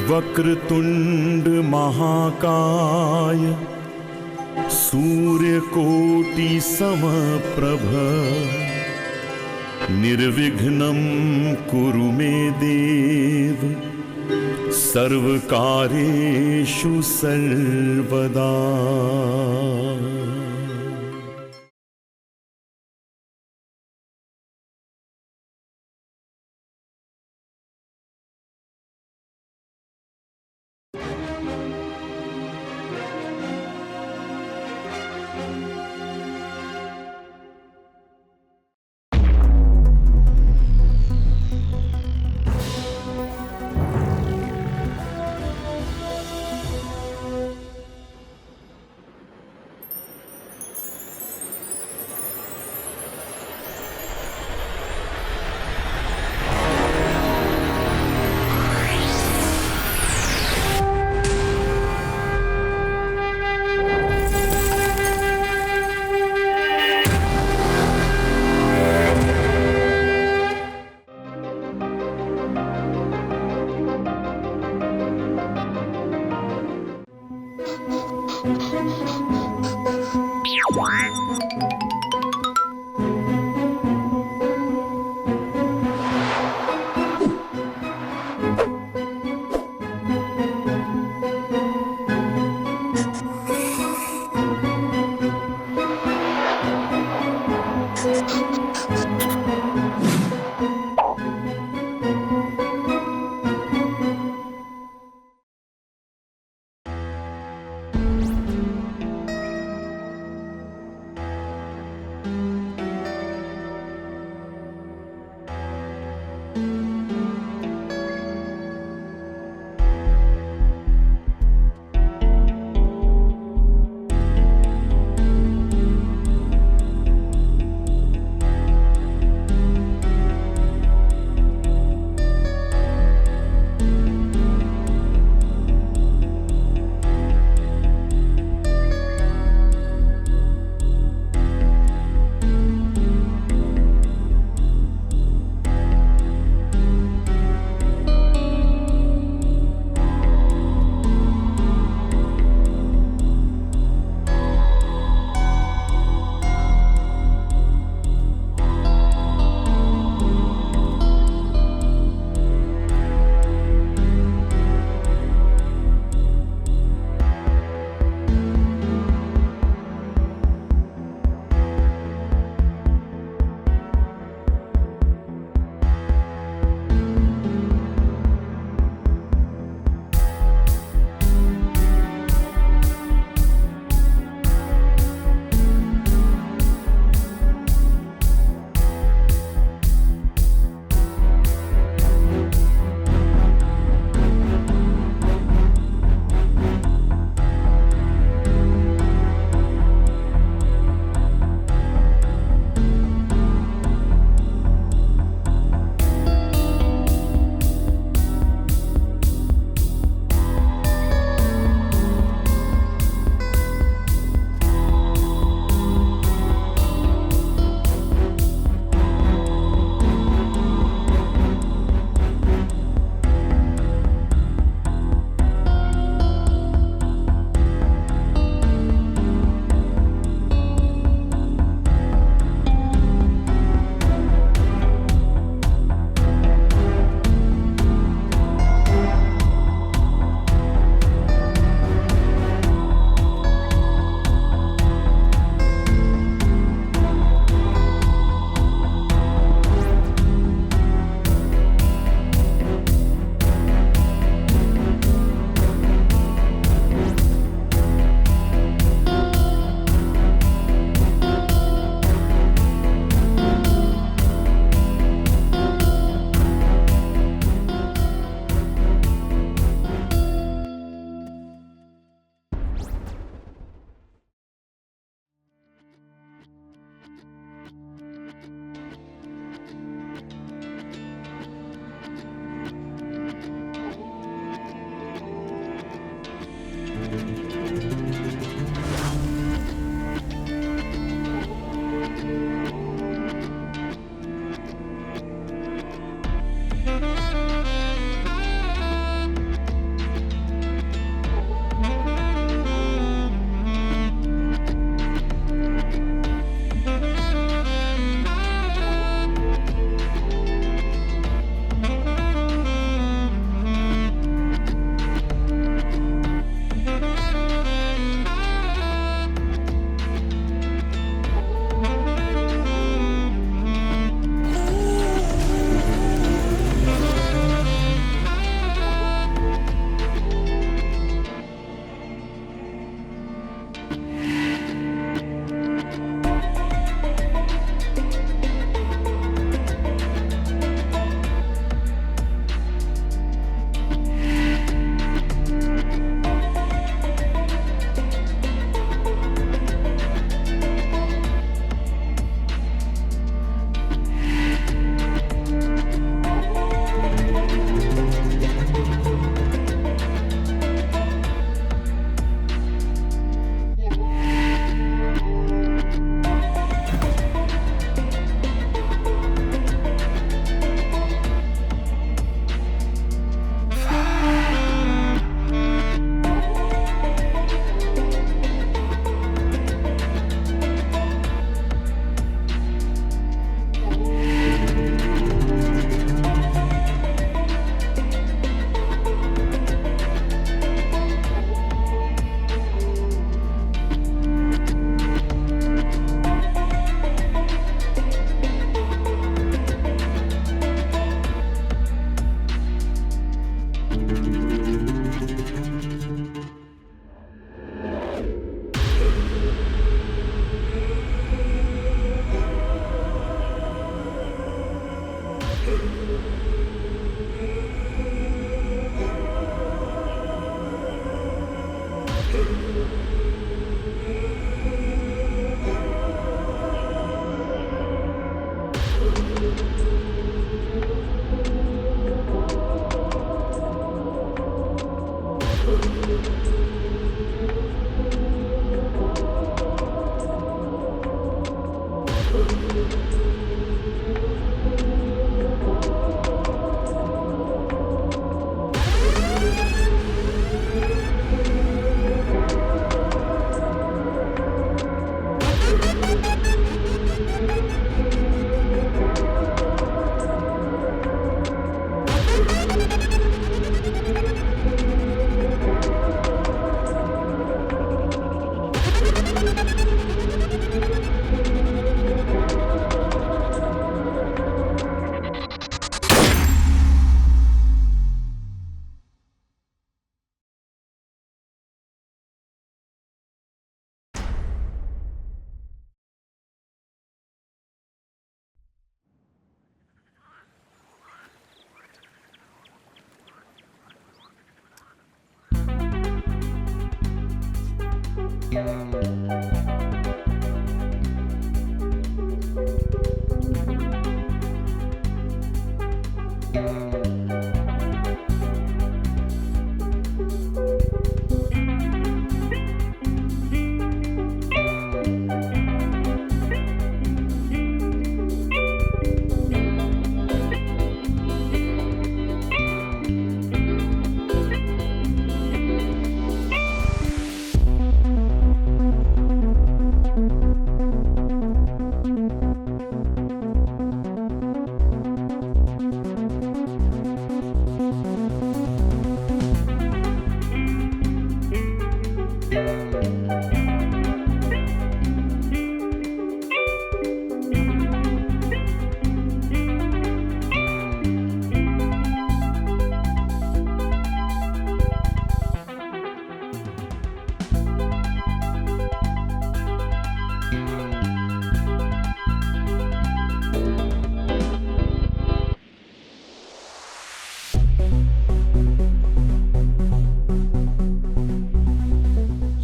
वक्रतुंड महाकाय सूर्यकोटि समप्रभ निर्विघ्नं कुरु मे देव सर्वकार्येषु सर्वदा।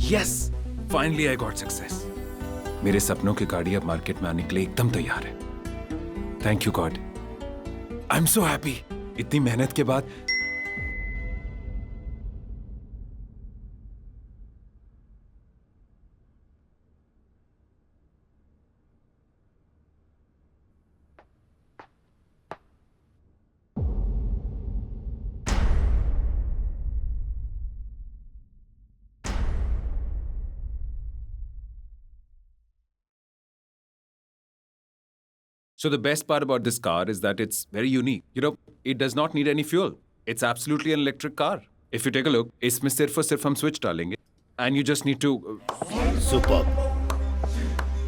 Yes! Finally I got success. मेरे सपनों की गाड़ी अब मार्केट में आने के लिए एकदम तैयार है. Thank you God. I'm so happy. इतनी मेहनत के बाद So the best part about this car is that it's very unique. You know, it does not need any fuel. It's absolutely an electric car. If you take a look, इसमें सिर्फ और सिर्फ हम switch डालेंगे. And you just need to... Superb.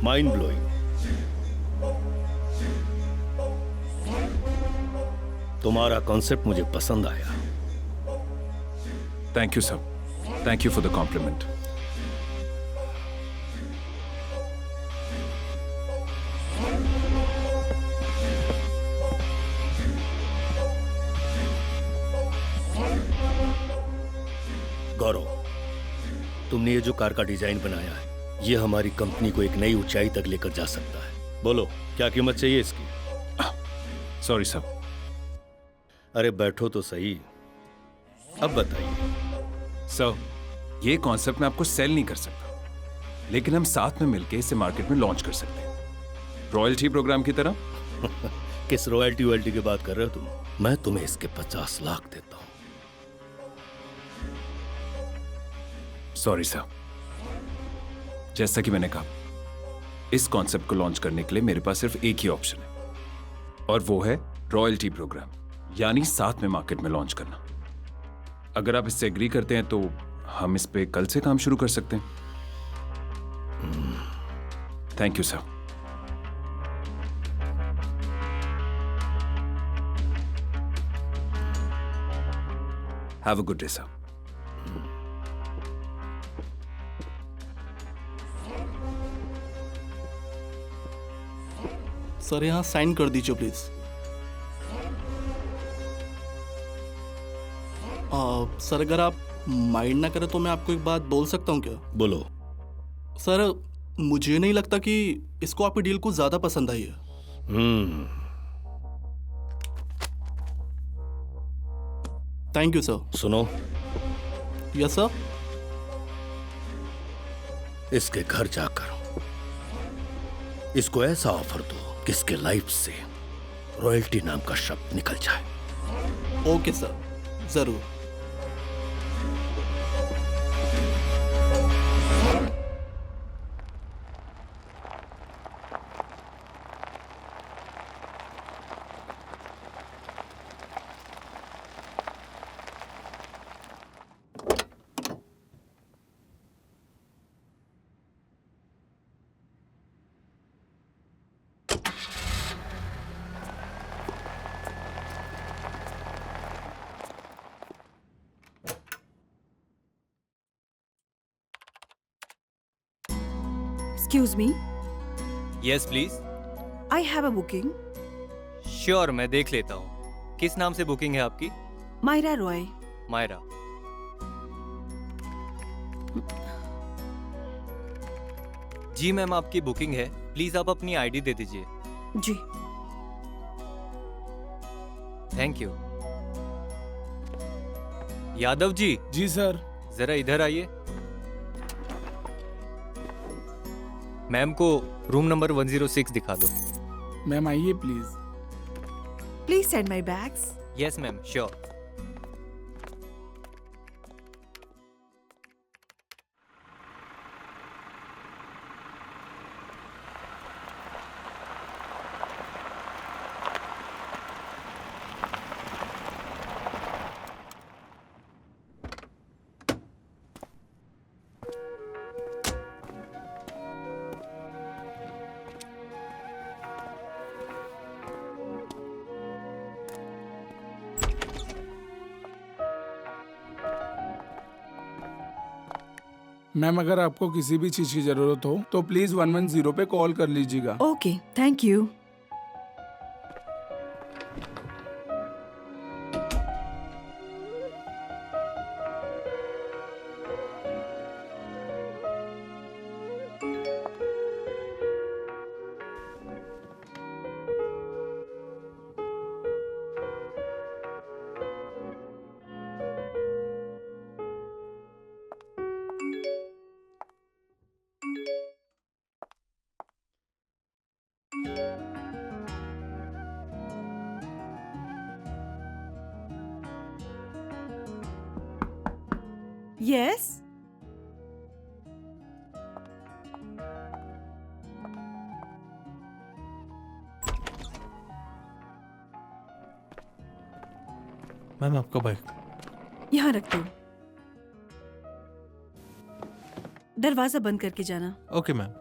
Mind blowing. तुम्हारा concept मुझे पसंद आया. Thank you, sir. Thank you for the compliment. गौरव, तुमने ये जो कार का डिजाइन बनाया है, ये हमारी कंपनी को एक नई ऊंचाई तक लेकर जा सकता है. बोलो, क्या कीमत चाहिए इसकी? Sorry, sir. अरे बैठो तो सही. अब बताइए. सर, ये कॉन्सेप्ट मैं आपको सेल नहीं कर सकता, लेकिन हम साथ में मिलकर इसे मार्केट में लॉन्च कर सकते हैं. रॉयल्टी प्रोग्राम की तरह. किस रॉयल्टी की बात कर रहे हो तुम? मैं तुम्हें इसके 50 लाख देता हूं. Sorry sir. जैसा कि मैंने कहा, इस कॉन्सेप्ट को लॉन्च करने के लिए मेरे पास सिर्फ एक ही ऑप्शन है, और वो है रॉयल्टी प्रोग्राम, यानी साथ में मार्केट में लॉन्च करना. अगर आप इससे एग्री करते हैं तो हम इस पे कल से काम शुरू कर सकते हैं. Thank you sir. Have a good day sir. Sir, यहाँ साइन कर दीजिए प्लीज. सर, अगर आप माइंड ना करे तो मैं आपको एक बात बोल सकता हूँ क्या? बोलो। सर, मुझे नहीं लगता कि इसको आपकी डील कुछ ज्यादा पसंद आई है। Thank you sir. सुनो, यस सर। इसके घर जाकर इसको ऐसा ऑफर दो कि इसके लाइफ से रॉयल्टी नाम का शब्द निकल जाए। ओके सर, जरूर। Excuse me, yes please. I have a booking. Sure, मैं देख लेता हूँ। किस नाम से बुकिंग है आपकी? Myra Roy. मायरा। जी मैम, आपकी बुकिंग है। प्लीज आप अपनी आईडी दे दीजिए। जी। Thank you. यादव जी। जी सर। जरा इधर आइए। मैम को रूम नंबर 106 दिखा दो। मैम आइए please. Please send my bags. Yes ma'am, sure. Ma'am अगर आपको किसी भी चीज की जरूरत हो तो प्लीज 110 पे कॉल कर लीजिएगा। Okay, thank you. Yes? Ma'am आपका बाइक। यहाँ रख दो। दरवाजा बंद करके जाना। Okay ma'am.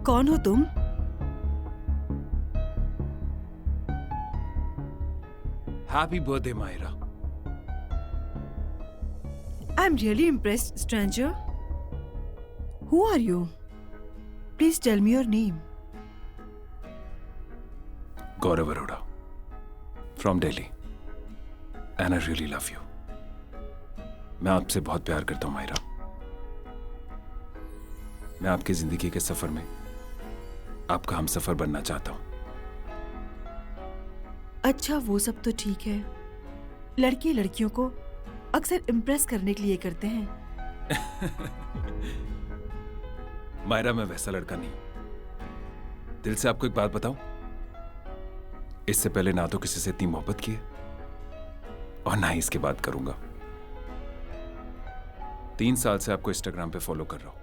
कौन हो तुम? Happy birthday Myra. I'm really impressed, stranger. Who are you? Please tell me your name. Gaurav Arora, from Delhi, and I really love you. मैं आपसे बहुत प्यार करता हूँ मायरा। मैं आपकी जिंदगी के सफर में आपका हमसफर बनना चाहता हूं। अच्छा, वो सब तो ठीक है। लड़के लड़कियों को अक्सर इम्प्रेस करने के लिए करते हैं। मायरा, मैं वैसा लड़का नहीं। दिल से आपको एक बात बताऊं, इससे पहले ना तो किसी से इतनी मोहब्बत की है और ना ही इसके बाद करूंगा। 3 साल से आपको इंस्टाग्राम पे फॉलो कर रहा हूं,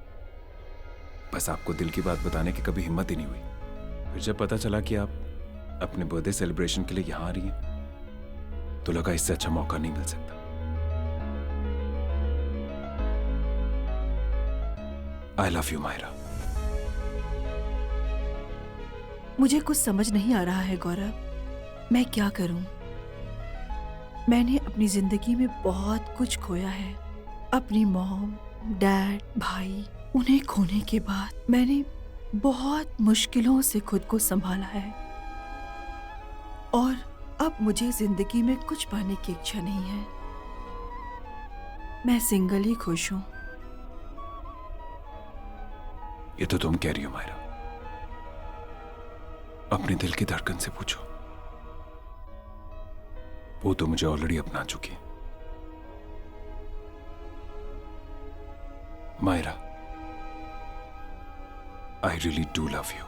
बस आपको दिल की बात बताने की कभी हिम्मत ही नहीं हुई। फिर जब पता चला कि आप अपने बर्थडे सेलिब्रेशन के लिए यहां आ रही हैं, तो लगा इससे अच्छा मौका नहीं मिल सकता। I love you Myra. मुझे कुछ समझ नहीं आ रहा है गौरव, मैं क्या करूं? मैंने अपनी जिंदगी में बहुत कुछ खोया है। अपनी मॉम, डैड, भाई, उन्हें खोने के बाद मैंने बहुत मुश्किलों से खुद को संभाला है और अब मुझे जिंदगी में कुछ पाने की इच्छा नहीं है। मैं सिंगल ही खुश हूं। ये तो तुम कह रही हो मायरा, अपने दिल की धड़कन से पूछो, वो तो मुझे ऑलरेडी अपना चुकी है। Myra, I really do love you.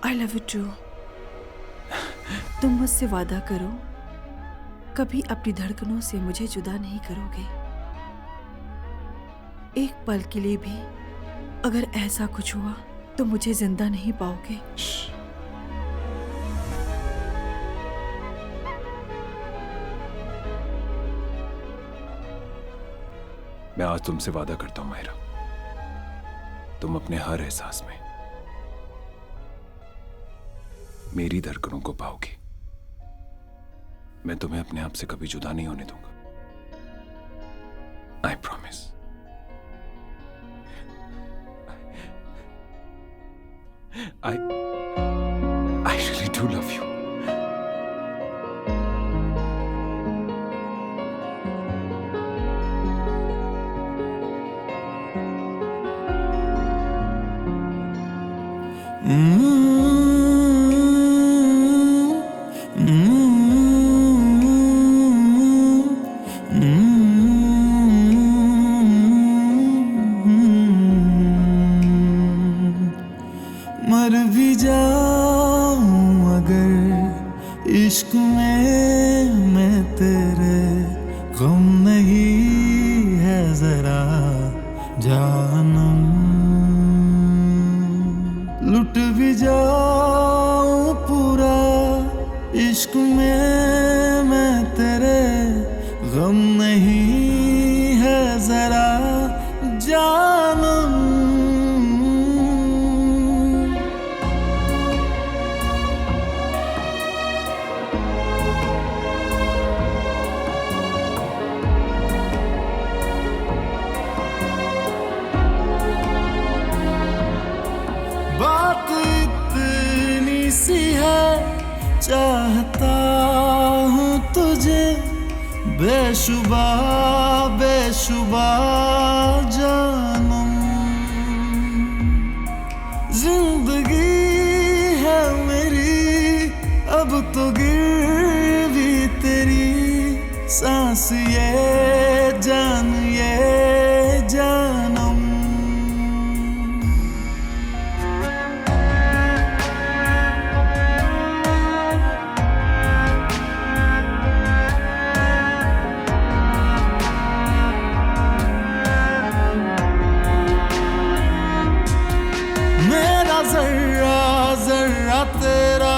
I love you too. तुम मुझसे वादा करो, कभी अपनी धड़कनों से मुझे जुदा नहीं करोगे। एक पल के लिए भी अगर ऐसा कुछ हुआ तो मुझे जिंदा नहीं पाओगे। मैं आज तुमसे वादा करता हूं मायरा, तुम अपने हर एहसास में मेरी धड़कनों को पाओगी। मैं तुम्हें अपने आप से कभी जुदा नहीं होने दूंगा। I promise. I really do love you. मर भी जाऊं अगर इश्क में मैं तेरे, गम नहीं है जरा जानम। लुट भी जाऊं पूरा इश्क में मैं तेरे, गम नहीं है जरा जानम। बात इतनी सी है, चाहता हूँ तुझे बेशुबा बेशुबा जानम। जिंदगी है मेरी अब तो गिरवी तेरी, सांस ये जान ये जानम। जर्रा जर्रा तेरा,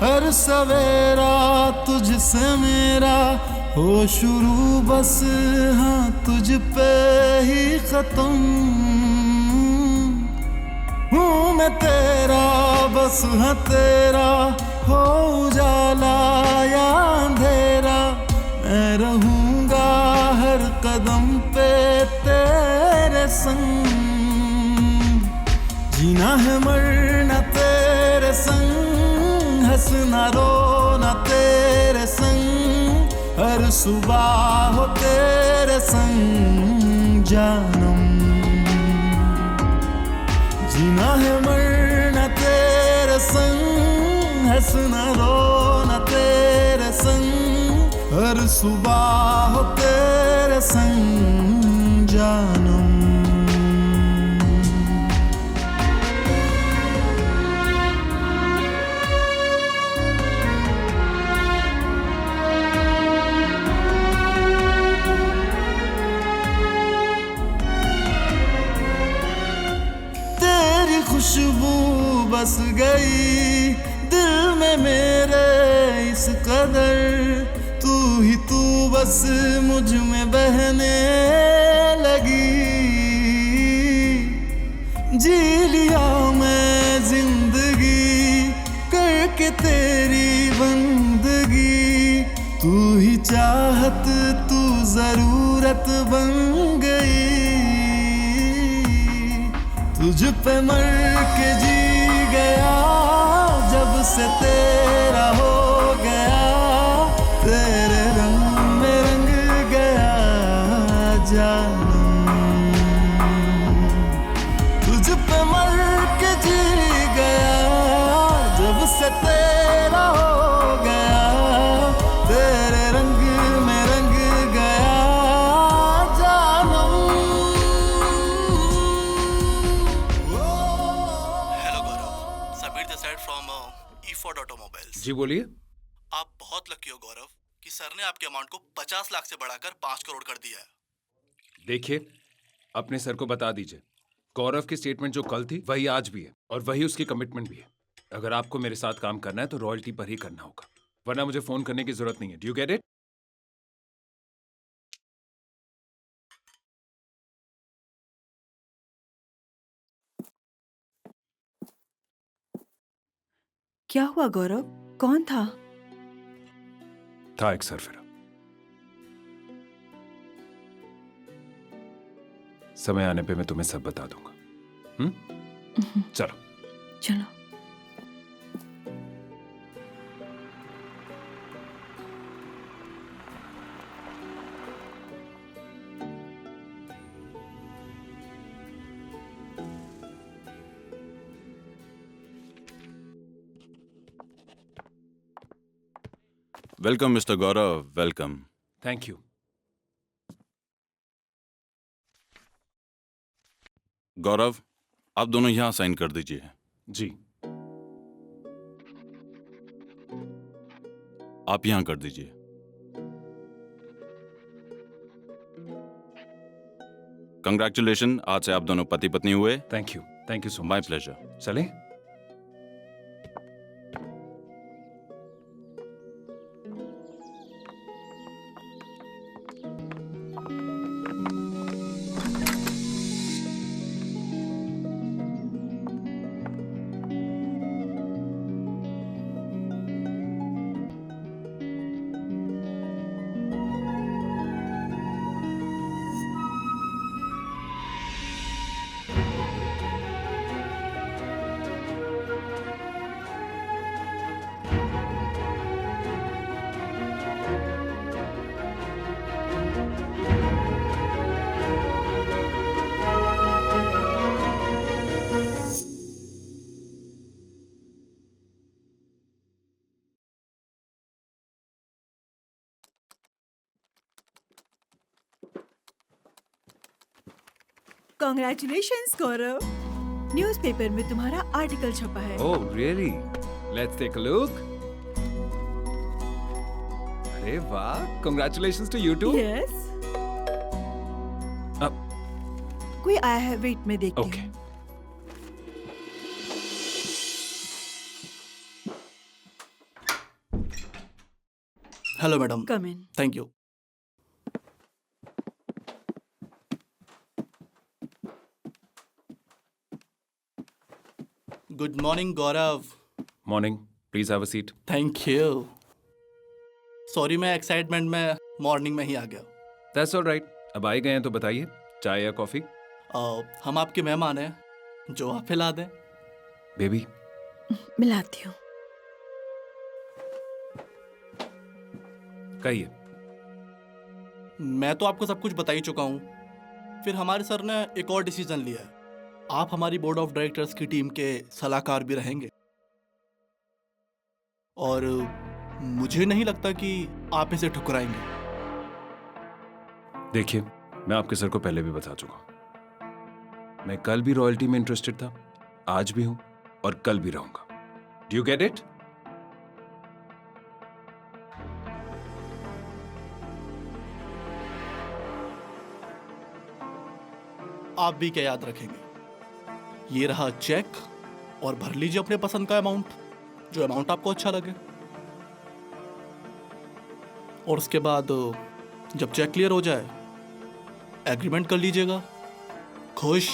हर सवेरा तुझसे मेरा हो शुरू, बस हाँ तुझ पे ही खत्म। हूँ मैं तेरा बस हाँ तेरा, हो उजाला या अंधेरा, मैं रहूँगा हर कदम पे तेरे संग। जीना है मरना तेरे संग, हंसना रोना तेरे संग, हर सुबह हो तेरे संग जानम, जीना है मरना तेरे संग, हंसना रोना तेरे संग, हर सुबह हो तेरे संग जानम। तेरी खुशबू बस गई दिल में मेरे इस कदर, तू ही तू बस मुझ में बहने लगी, जी लिया मैं जिंदगी करके तेरी बंदगी, तू ही चाहत तू जरूरत बन गई, तुझ पे मर के जी गया जब से तेरा हो गया, तेरे रंग में रंग गया जानम, तुझ पे मर के जी गया जब से तेरा हो गया, तेरे रंग में रंग गया जानम। Hello Gaurav, Sabir this side from E4 automobiles. जी बोलिए। आप बहुत लकी हो गौरव कि सर ने आपके अमाउंट को 50 लाख से बढ़ाकर 5 करोड़ कर दिया है। देखिए, अपने सर को बता दीजिए, गौरव की स्टेटमेंट जो कल थी वही आज भी है और वही उसकी कमिटमेंट भी है। अगर आपको मेरे साथ काम करना है तो रॉयल्टी पर ही करना होगा, वरना मुझे फोन करने की जरूरत नहीं है। Do you get it? क्या हुआ गौरव, कौन था? था एक सरफिरा। समय आने पे मैं तुम्हें सब बता दूंगा। चलो चलो। Welcome mister Gaurav, welcome. Thank you. Gaurav, आप दोनों यहाँ साइन कर दीजिए। जी। आप यहाँ कर दीजिए। कंग्रेचुलेशन, आज से आप दोनों पति पत्नी हुए। Thank you so much. My pleasure. चले। कॉन्ग्रेचुलेशंस गौरव, न्यूज़पेपर में तुम्हारा आर्टिकल छपा है। Oh really? Let's take a look. अरे वाह, congratulations to you too. Yes. कोई आया है, वेट में देखती हूँ। Okay. Hello madam. Come in. Thank you. Good morning Gaurav. Morning, please have a seat. Thank you. Sorry, मैं एक्साइटमेंट में मॉर्निंग में ही आ गया। That's alright. अब आए गए हैं तो बताइए, चाय या कॉफी? हम आपके मेहमान हैं, जो आप पिला दें। बेबी मिलाती हूँ। कहिए, मैं तो आपको सब कुछ बता ही चुका हूँ। फिर हमारे सर ने एक और डिसीजन लिया है। आप हमारी बोर्ड ऑफ डायरेक्टर्स की टीम के सलाहकार भी रहेंगे, और मुझे नहीं लगता कि आप इसे ठुकराएंगे। देखिए, मैं आपके सर को पहले भी बता चुका हूं, मैं कल भी रॉयल्टी में इंटरेस्टेड था, आज भी हूं और कल भी रहूंगा। Do you get it? आप भी क्या याद रखेंगे? ये रहा चेक, और भर लीजिए अपने पसंद का अमाउंट, जो अमाउंट आपको अच्छा लगे। और उसके बाद जब चेक क्लियर हो जाए एग्रीमेंट कर लीजिएगा। खुश?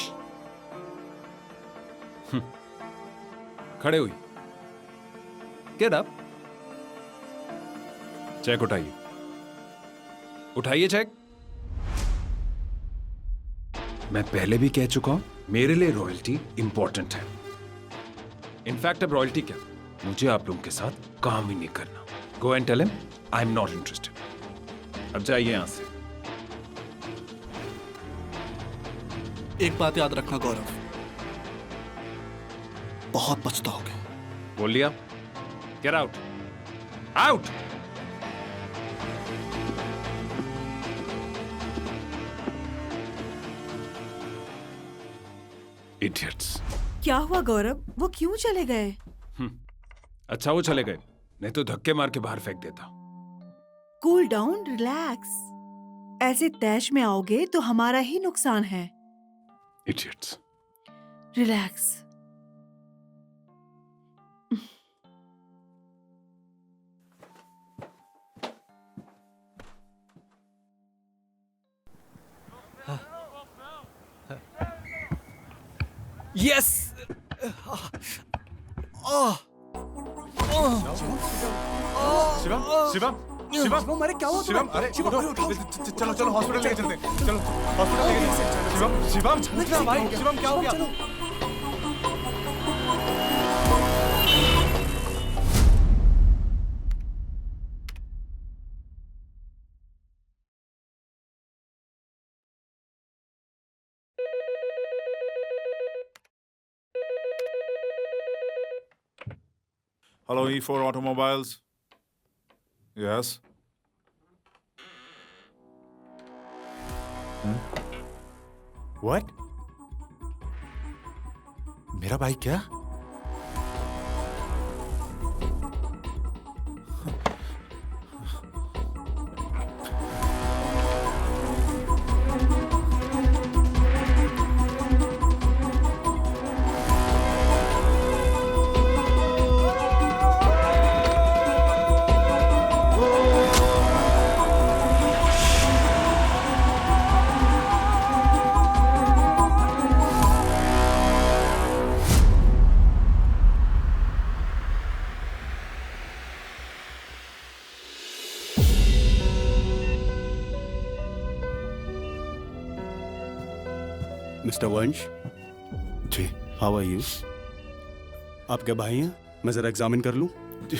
खड़े हुई, गेट अप। चेक उठाइए, उठाइए चेक। मैं पहले भी कह चुका हूं, मेरे लिए रॉयल्टी इंपॉर्टेंट है। इनफैक्ट अब रॉयल्टी क्या, मुझे आप लोगों के साथ काम ही नहीं करना। Go and tell him I am not interested. अब जाइए यहां से। एक बात याद रखना गौरव, बहुत पछताओगे। बोल लिया, गेट आउट, आउट। इडियट्स। क्या हुआ गौरव, वो क्यों चले गए? अच्छा वो चले गए, नहीं तो धक्के मार के बाहर फेंक देता। Cool down, relax. ऐसे तैश में आओगे तो हमारा ही नुकसान है। Idiots. Relax. Yes. Shivam Shivam Shivam, अरे क्या हुआ? शिवम, अरे चलो चलो हॉस्पिटल लेके चलते हैं। चलो हॉस्पिटल लेके चलते हैं। शिवम शिवम भाई, शिवम क्या हो गया? Hello, E4 Automobiles. Yes. What? मेरा बाइक क्या? मिस्टर वंश, जी। How are you? आपके भाई हैं? मैं जरा एग्जामिन कर लूं? जी।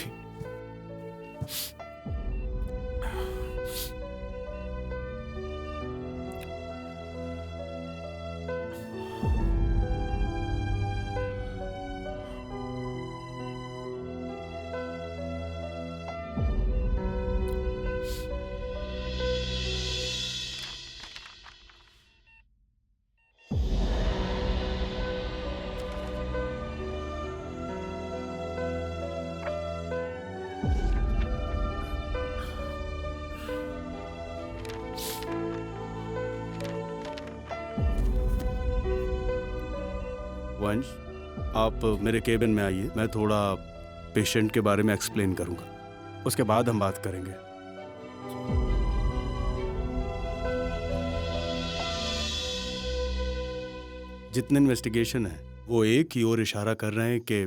वंश, आप मेरे केबिन में आइए, मैं थोड़ा पेशेंट के बारे में एक्सप्लेन करूंगा, उसके बाद हम बात करेंगे। जितने इन्वेस्टिगेशन है वो एक ही ओर इशारा कर रहे हैं कि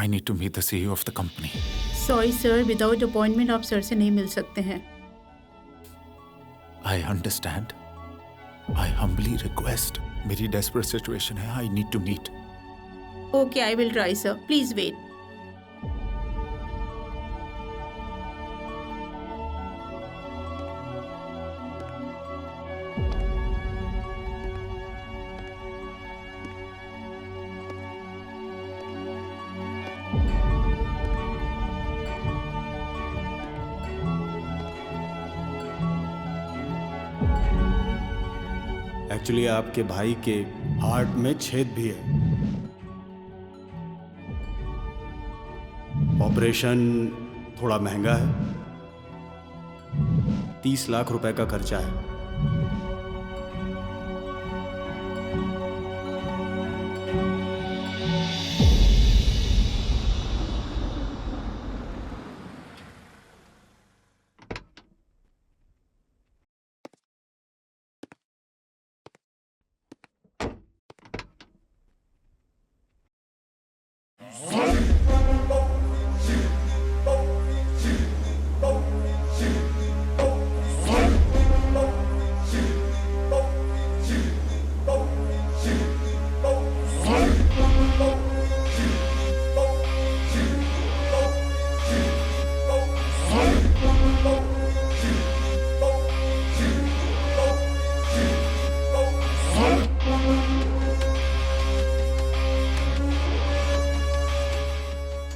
I need to meet the CEO of the company. Sorry sir, without appointment आप सर से नहीं मिल सकते हैं। I understand. I humbly request. मेरी desperate situation है. I need to meet. Okay, I will try sir, please wait. Actually आपके भाई के हार्ट में छेद भी है। ऑपरेशन थोड़ा महंगा है, 30 लाख रुपए का खर्चा है।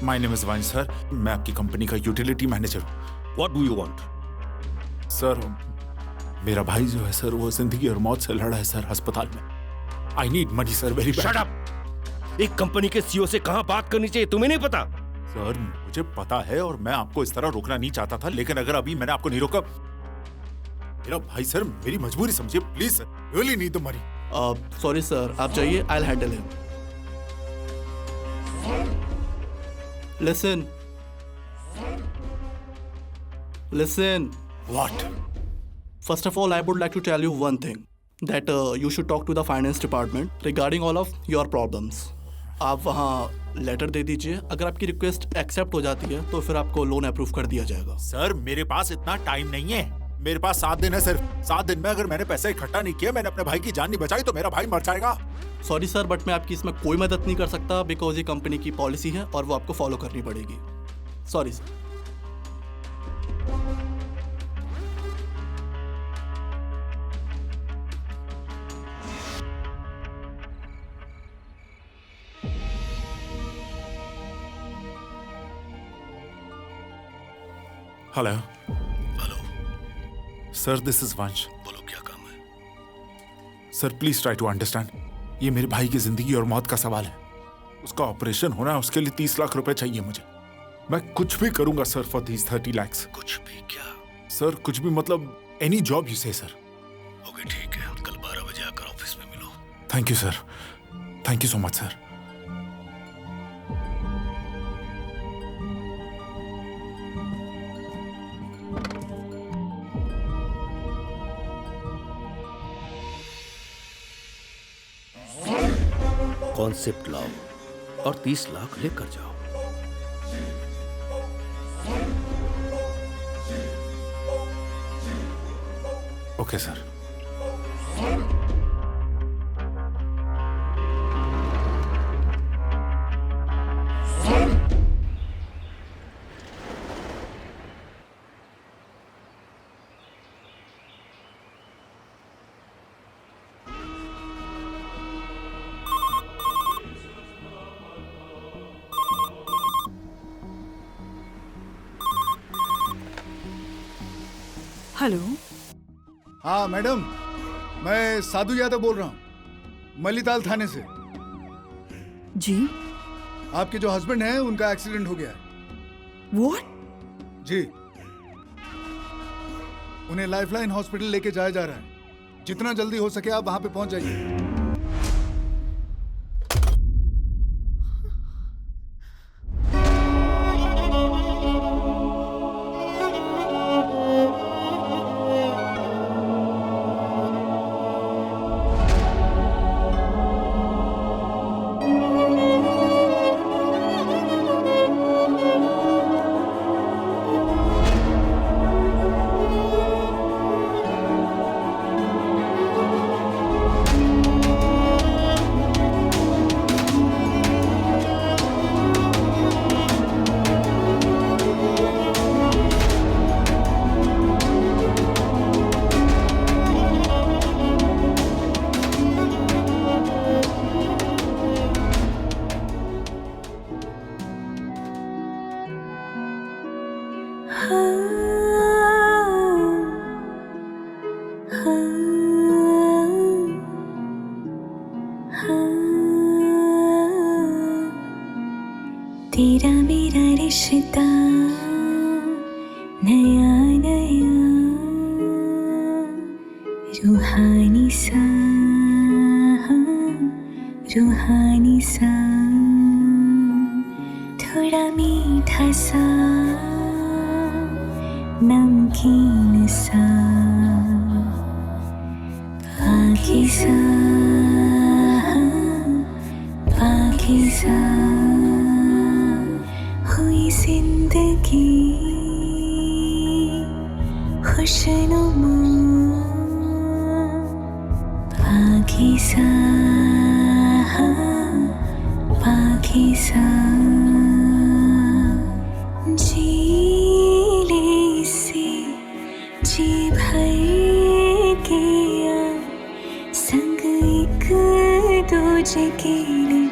My name is Vansh sir. मैं आपकी कंपनी का यूटिलिटी मैनेजर हूँ। What do you want? Sir, मेरा भाई जो है सर, वो जिंदगी और मौत से लड़ा है सर अस्पताल में। I need money sir, very bad. Shut up! एक कंपनी के सीईओ से कहाँ बात करनी चाहिए तुम्हें नहीं पता? सर, मुझे पता है और मैं आपको इस तरह रोकना नहीं चाहता था, लेकिन अगर अभी मैंने आपको नहीं रोका, मेरा भाई सर मेरी मजबूरी समझिए please sir, really need the money. Sorry sir, आप जाइए, I will handle him. Listen. What? First of all, I would like to tell you one thing, that you should talk to the finance department regarding all of your problems. आप वहाँ letter दे दीजिए, अगर आपकी request accept हो जाती है तो फिर आपको लोन अप्रूव कर दिया जाएगा। सर, मेरे पास इतना टाइम नहीं है, मेरे पास 7 दिन है सिर्फ। 7 दिन में अगर मैंने पैसे इकट्ठा नहीं किए, मैंने अपने भाई की जान नहीं बचाई, तो मेरा भाई मर जाएगा। सॉरी सर, बट मैं आपकी इसमें कोई मदद नहीं कर सकता, बिकॉज ये कंपनी की पॉलिसी है और वो आपको फॉलो करनी पड़ेगी। Sorry sir. Hello hello sir, this is Vansh. बोलो क्या काम है? Sir, please try to understand. ये मेरे भाई की जिंदगी और मौत का सवाल है। उसका ऑपरेशन होना है, उसके लिए 30 लाख रुपए चाहिए मुझे। मैं कुछ भी करूंगा सर फॉर दीज 30 lakhs। कुछ भी क्या? सर, कुछ भी मतलब एनी जॉब यू से सर। ओके ठीक है, कल 12 बजे आकर ऑफिस में मिलो। Thank you sir, thank you so much sir. Concept लाओ और 30 लाख लेकर जाओ। Okay sir. हेलो। हाँ मैडम, मैं साधु यादव बोल रहा हूँ, मल्लीताल थाने से। जी? आपके जो हस्बैंड हैं उनका एक्सीडेंट हो गया है। What? जी, उन्हें लाइफलाइन हॉस्पिटल लेके जाया जा रहा है। जितना जल्दी हो सके आप वहां पे पहुंच जाइए। तेरा मेरा रिश्ता नया नया रूहानी सा, रूहानी सा, थोड़ा मीठा सा, नमकीन सा, पाकीज़ा, पाकीज़ा हुई जिंदगी खुशनुमा, पाकीज़ा, पाकीज़ा जी ले इसे जी भर के संग एक दूजे के लिए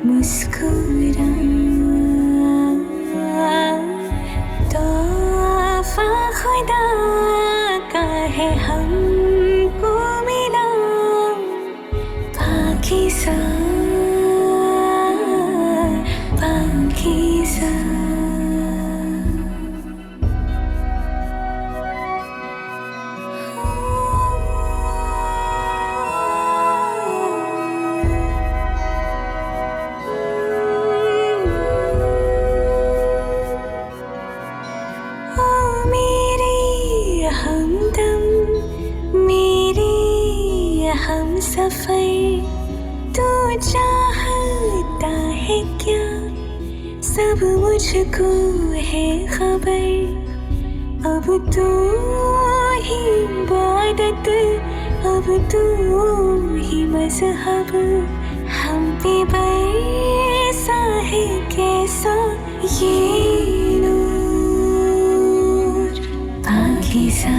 मुस्कुरा, तोहफा खुदा का है हमको मिला, पाकीज़ा, पाकीज़ा। सफर तू चाहता है क्या, सब मुझको है खबर, अब तू ही इबादत, अब तू ही मज़हब, हम पे बरसा है कैसा ये नूर, पाकीज़ा,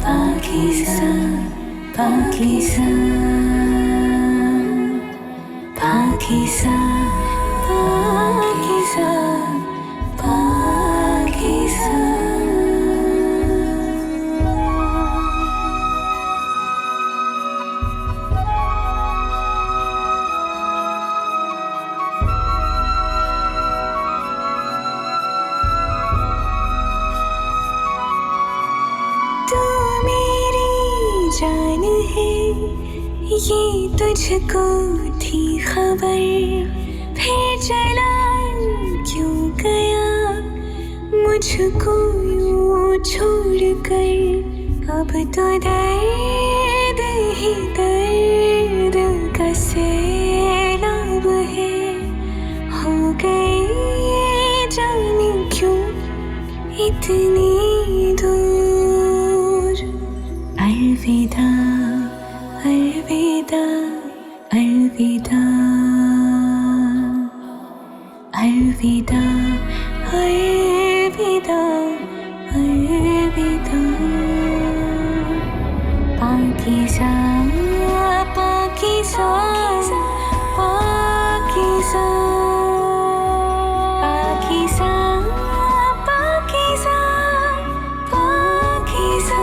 पाकीज़ा, पाकीज़ा, पाकीज़ा, पाकीज़ा, पाकीज़ा। तू मेरी जान है, ये तुझको थी खबर, फिर चला क्यों गया मुझको यूं छोड़ कर, अब तो दर्द ही दर्द का सैलाब है, हो गए जाने क्यों इतनी दूर, अलविदा, अलविदा, अलविदा, अलविदा, अलविदा, अलविदा, पाकीज़ा, पाकीज़ा, पाकीज़ा, पाकीज़ा, पाकीज़ा, पाकीज़ा।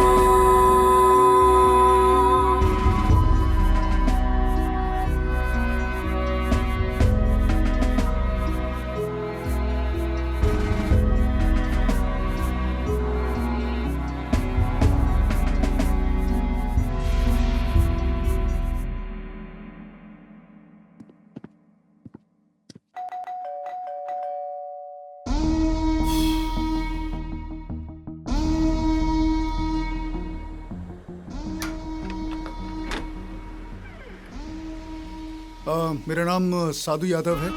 मेरा नाम साधु यादव है,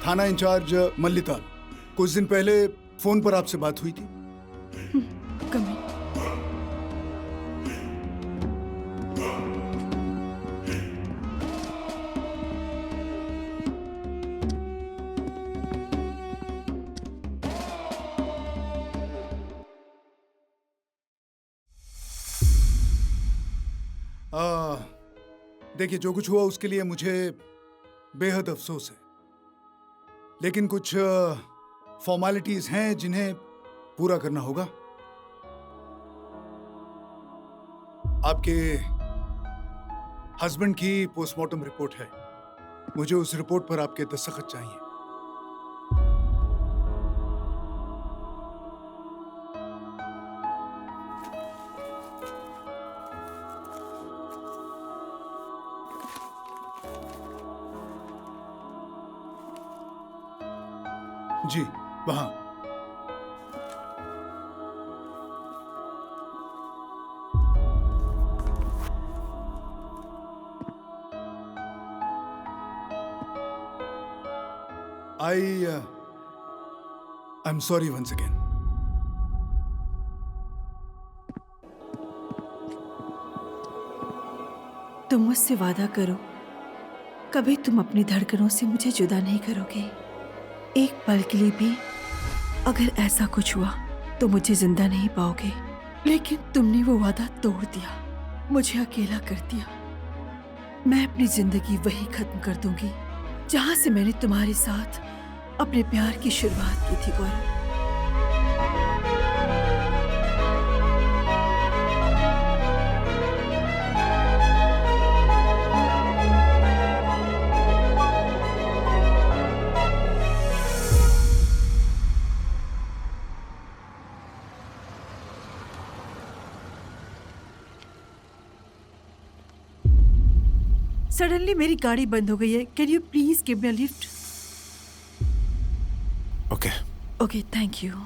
थाना इंचार्ज मल्लीताल। कुछ दिन पहले फोन पर आपसे बात हुई थी। कमी। देखिए, जो कुछ हुआ उसके लिए मुझे बेहद अफसोस है, लेकिन कुछ फॉर्मेलिटीज हैं जिन्हें पूरा करना होगा। आपके हस्बैंड की पोस्टमार्टम रिपोर्ट है। मुझे उस रिपोर्ट पर आपके दस्तखत चाहिए। जी, वहां। I'm sorry once again. तुम मुझसे वादा करो, कभी तुम अपनी धड़कनों से मुझे जुदा नहीं करोगे। एक पल के लिए भी अगर ऐसा कुछ हुआ तो मुझे जिंदा नहीं पाओगे। लेकिन तुमने वो वादा तोड़ दिया, मुझे अकेला कर दिया। मैं अपनी जिंदगी वही खत्म कर दूंगी जहां से मैंने तुम्हारे साथ अपने प्यार की शुरुआत की थी गौरव। सडनली मेरी गाड़ी बंद हो गई है। Can you please give me a lift? Okay. Okay, thank you.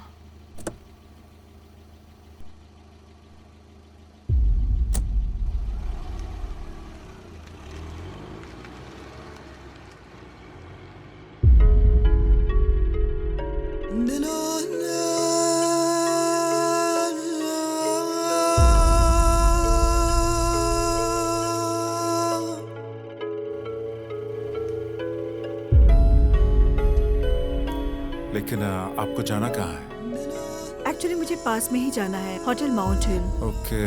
लेकिन आपको जाना कहाँ है? एक्चुअली मुझे पास में ही जाना है, होटल माउंट हिल। ओके,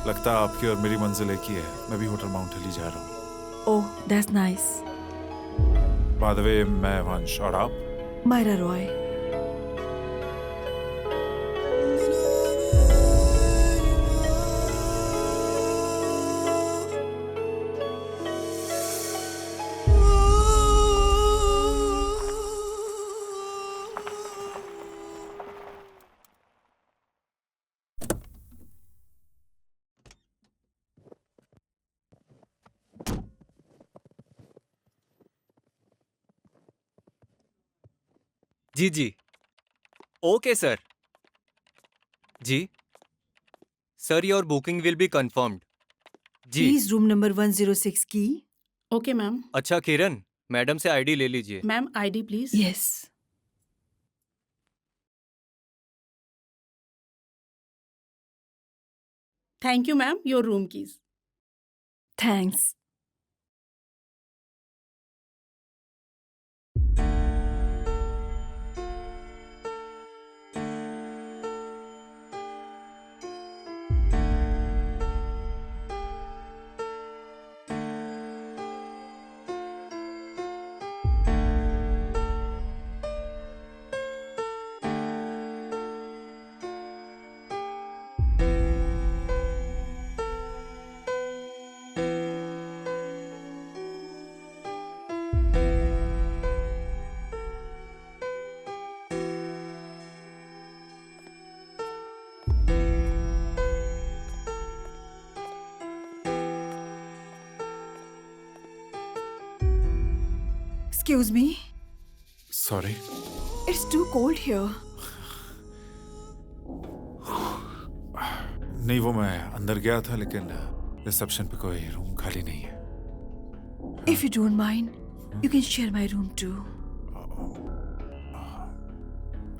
लगता है आपकी और मेरी मंजिल एक ही है। मैं भी होटल माउंट हिल ही जा रहा हूँ। Oh, that's nice. By the way, मैं वंश, और आप? मायरा रॉय। जी जी, ओके सर। जी sir, your booking will be confirmed. जी। प्लीज रूम नंबर 106 की। Okay ma'am. अच्छा किरण, मैडम से आईडी ले लीजिए। Ma'am ID please. Yes. Thank you ma'am, your room keys. Thanks. Excuse me. Sorry. It's too cold here. नहीं, वो मैं अंदर गया था, लेकिन रिसेप्शन पे कोई रूम खाली नहीं है। If you don't mind, you can share my room too.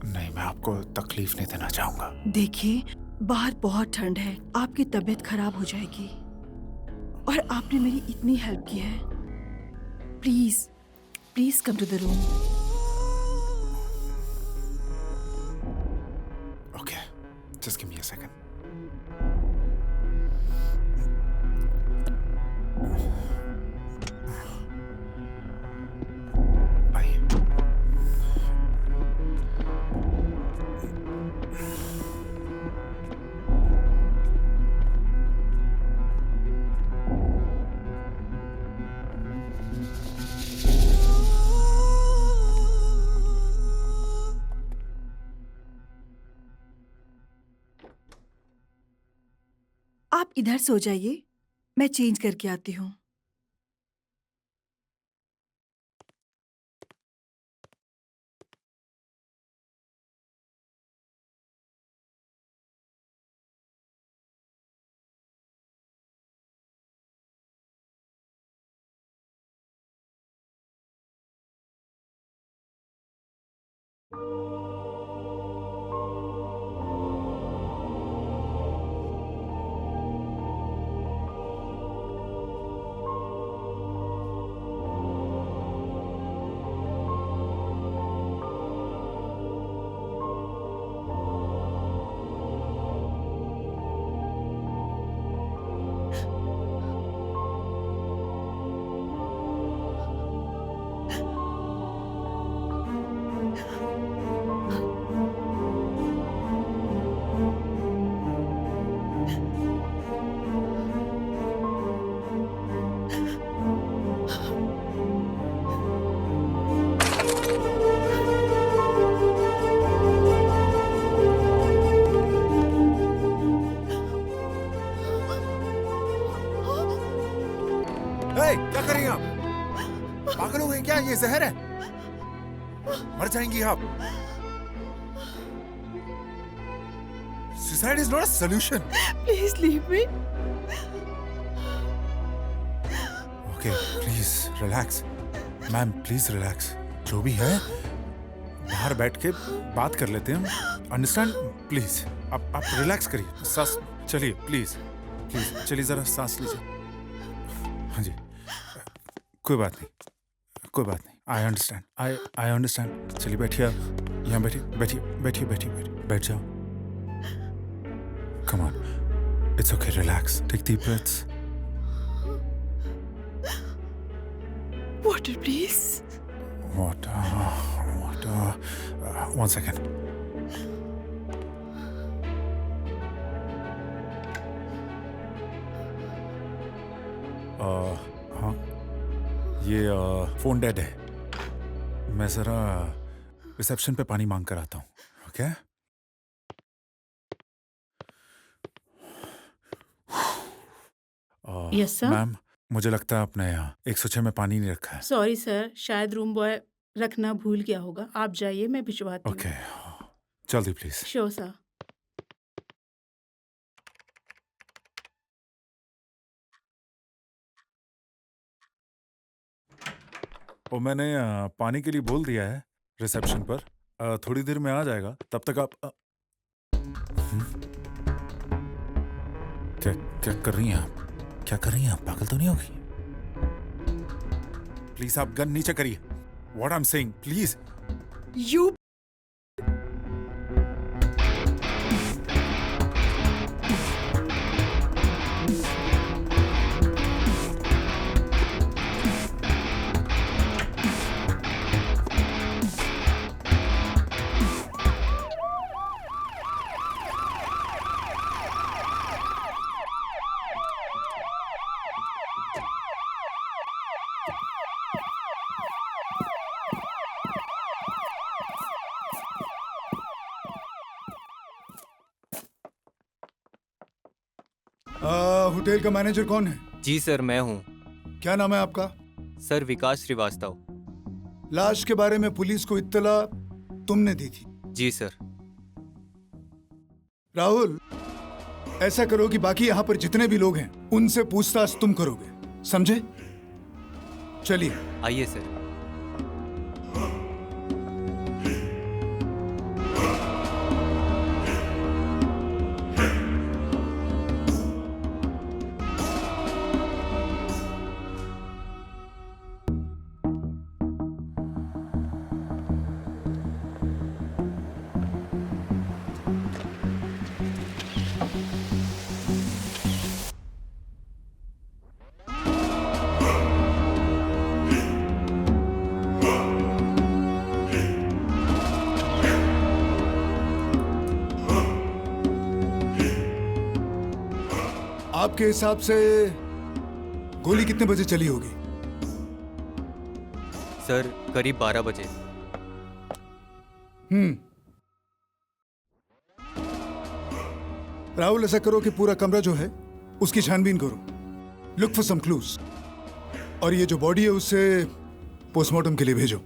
नहीं, मैं आपको तकलीफ नहीं देना चाहूंगा। देखिए, बाहर बहुत ठंड है, आपकी तबीयत खराब हो जाएगी। और आपने मेरी इतनी हेल्प की है। Please Please come to the room. Okay, just give me a second. आप इधर सो जाइए, मैं चेंज करके आती हूँ। क्या कर रही हैं आप? पागल हो गई क्या? ये जहर है, मर जाएंगी आप। Suicide is not a solution. Please leave me. Okay, please relax. Ma'am please relax. जो भी है बाहर बैठ के बात कर लेते हैं, अंडरस्टैंड? प्लीज आप रिलैक्स करिए। सांस चलिए, प्लीज प्लीज चलिए, जरा सांस लीजिए। हाँ जी, कोई बात नहीं, कोई बात नहीं। I understand, I understand. चलिए बैठिए, आप यहाँ बैठिए, बैठिए बैठिए बैठिए बैठिए, बैठ जाओ। Come on, it's okay, relax, take deep breaths. Water, please. Water. One second. हाँ, ये फोन डेड है। मैं जरा रिसेप्शन पे पानी मांग कर आता हूँ, ओके? Yes, sir. मैम, मुझे लगता है आपने यहाँ 106 में पानी नहीं रखा है। सॉरी सर, शायद रूम बॉय रखना भूल गया होगा। आप जाइए, मैं भिजवाती हूँ। ओके, जल्दी प्लीज। Sure sir. वो मैंने पानी के लिए बोल दिया है रिसेप्शन पर, थोड़ी देर में आ जाएगा। तब तक आप क्या क्या कर रही हैं आप? क्या कर रही हैं आप? पागल तो नहीं होगी? प्लीज आप गन नीचे करिए। What I am saying, please. You. Hotel का मैनेजर कौन है? जी सर, मैं हूँ। क्या नाम है आपका? सर विकास श्रीवास्तव। लाश के बारे में पुलिस को इत्तला तुमने दी थी? जी सर। राहुल, ऐसा करो कि बाकी यहाँ पर जितने भी लोग हैं उनसे पूछताछ तुम करोगे, समझे? चलिए। आइए सर। आपके हिसाब से गोली कितने बजे चली होगी? सर करीब 12 बजे। राहुल, ऐसा करो कि पूरा कमरा जो है उसकी छानबीन करो, लुक फॉर सम क्लूज, और ये जो बॉडी है उसे पोस्टमार्टम के लिए भेजो।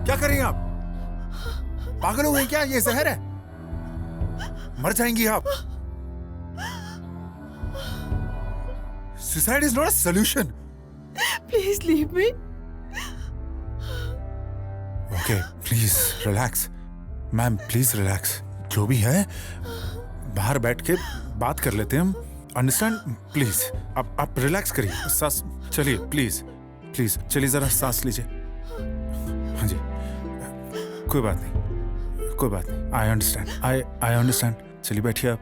क्या कर रही हैं आप? पागल हो गई क्या? ये जहर है, मर जाएंगी आप। Suicide is not a solution. Please leave me. Okay please relax ma'am, please relax. जो भी है बाहर बैठ के बात कर लेते हैं हम, अंडरस्टैंड? प्लीज आप रिलैक्स करिए। सांस चलिए, प्लीज प्लीज चलिए, जरा सांस लीजिए। हाँ जी, कोई बात नहीं, कोई बात नहीं। I understand, I understand. चलिए बैठिए, आप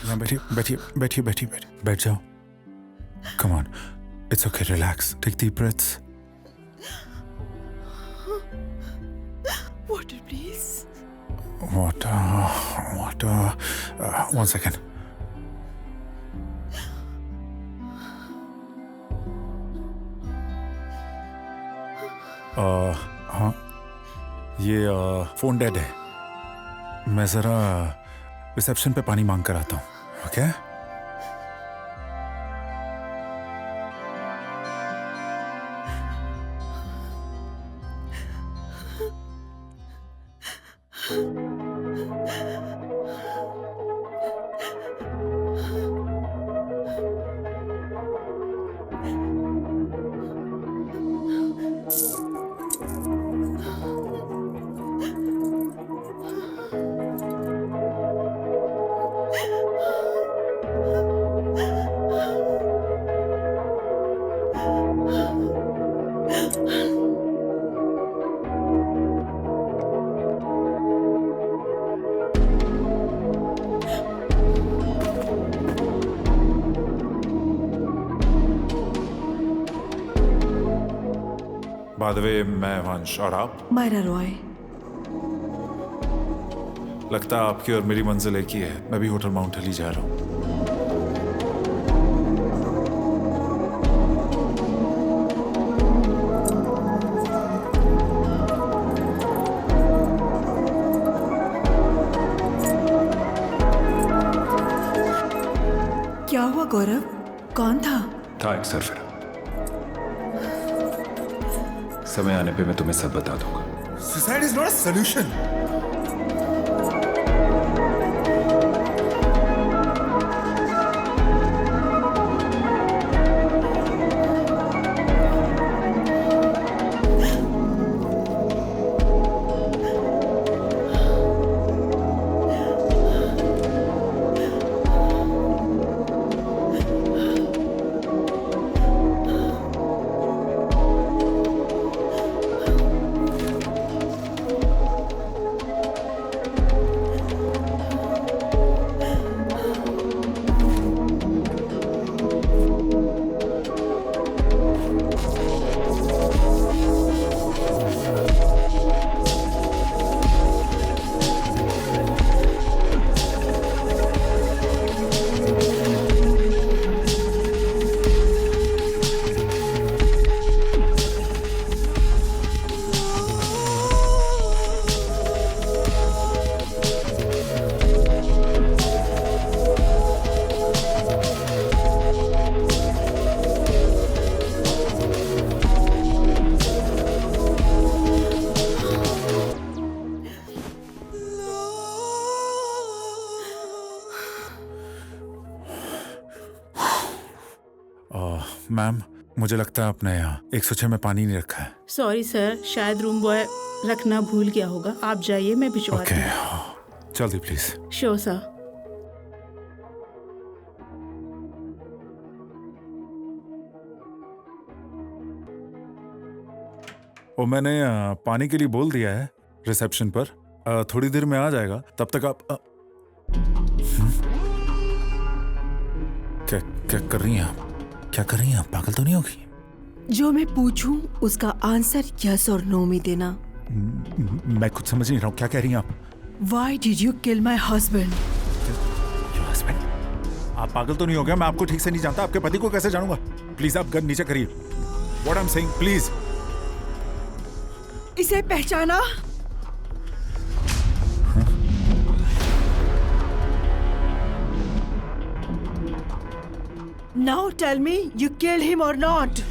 यहाँ बैठिए, बैठिए बैठिए बैठिए बैठिए, बैठ जाओ। Come on, it's okay, relax, take deep breaths. Water, please. Water. 1 second. हाँ, ये फोन डेड है। मैं जरा रिसेप्शन पे पानी मांग कर आता हूँ। ओके? By the way, मैं वंश, और आप? मायरा रॉय। लगता है आपकी और मेरी मंजिल एक ही है। मैं भी होटल माउंट हिल ही जा रहा हूँ। क्या हुआ गौरव? कौन था? था एक सरफिरा। समय आने पे मैं तुम्हें सब बता दूंगा। Suicide is not a solution. Ma'am, मुझे लगता है आपने यहाँ 106 में पानी नहीं रखा है। सॉरी सर, शायद रूम बॉय रखना भूल गया होगा। आप जाइए, मैं भिजवाती हूँ। जल्दी प्लीज। Sure sir. वो मैंने पानी के लिए बोल दिया है रिसेप्शन पर। थोड़ी देर में आ जाएगा, तब तक आप क्या कर रही हैं आप? क्या कर रही हैं आप? पागल तो नहीं होगी? जो मैं पूछूं उसका आंसर यस और नो में देना। मैं कुछ समझ नहीं रहा हूँ, क्या कह रही हैं आप? Why did you kill my husband? Your husband? आप पागल तो नहीं हो गया? मैं आपको ठीक से नहीं जानता, आपके पति को कैसे जानूंगा? प्लीज आप गन नीचे करिए। What I'm saying, please. इसे पहचाना? Now tell me, you killed him or not?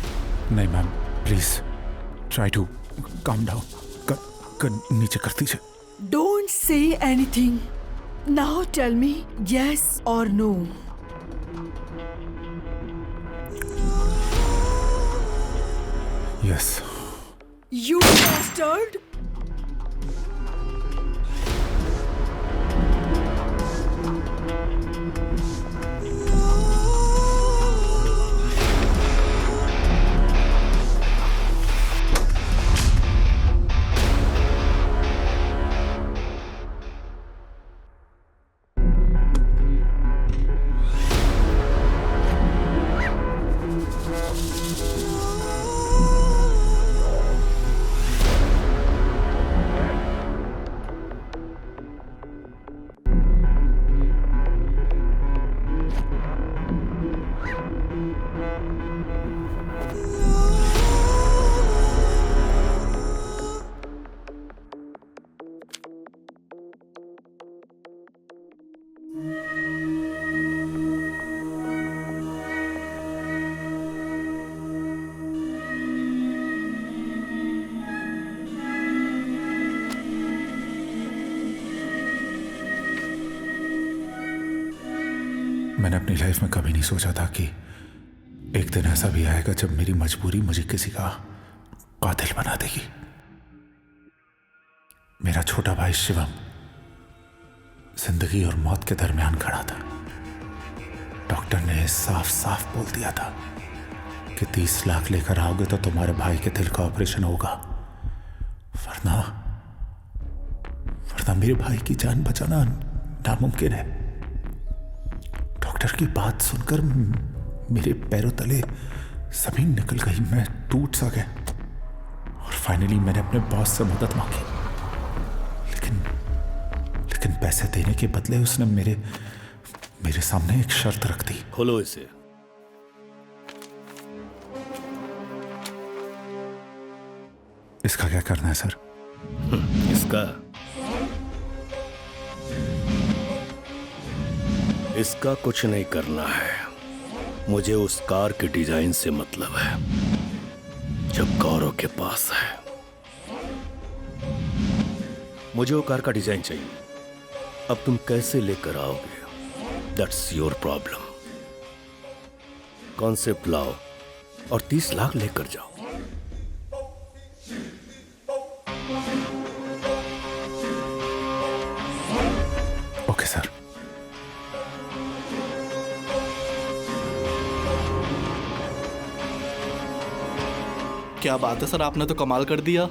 नहीं ma'am, please try to calm down. Gun नीचे कर दीजिए। Don't say anything. Now tell me yes or no. Yes. You bastard! मैंने अपनी life में कभी नहीं सोचा था कि एक दिन ऐसा भी आएगा जब मेरी मजबूरी मुझे किसी का कातिल बना देगी। मेरा छोटा भाई शिवम जिंदगी और मौत के दरमियान खड़ा था। डॉक्टर ने साफ साफ बोल दिया था कि 30 लाख लेकर आओगे तो तुम्हारे भाई के दिल का ऑपरेशन होगा, वरना मेरे भाई की जान बचाना नामुमकिन है। डॉक्टर की बात सुनकर मेरे पैरों तले जमीन निकल गई, मैं टूट सा गया और फाइनली मैंने अपने बॉस से मदद मांगी। लेकिन पैसे देने के बदले उसने मेरे सामने एक शर्त रख दी। खोलो इसे। इसका क्या करना है सर? इसका कुछ नहीं करना है। मुझे उस कार के डिजाइन से मतलब है जब गौरव के पास है। मुझे वो कार का डिजाइन चाहिए। अब तुम कैसे लेकर आओगे, दैट्स योर प्रॉब्लम। कॉन्सेप्ट लाओ और 30 लाख लेकर जाओ। Okay sir. क्या बात है सर, आपने तो कमाल कर दिया।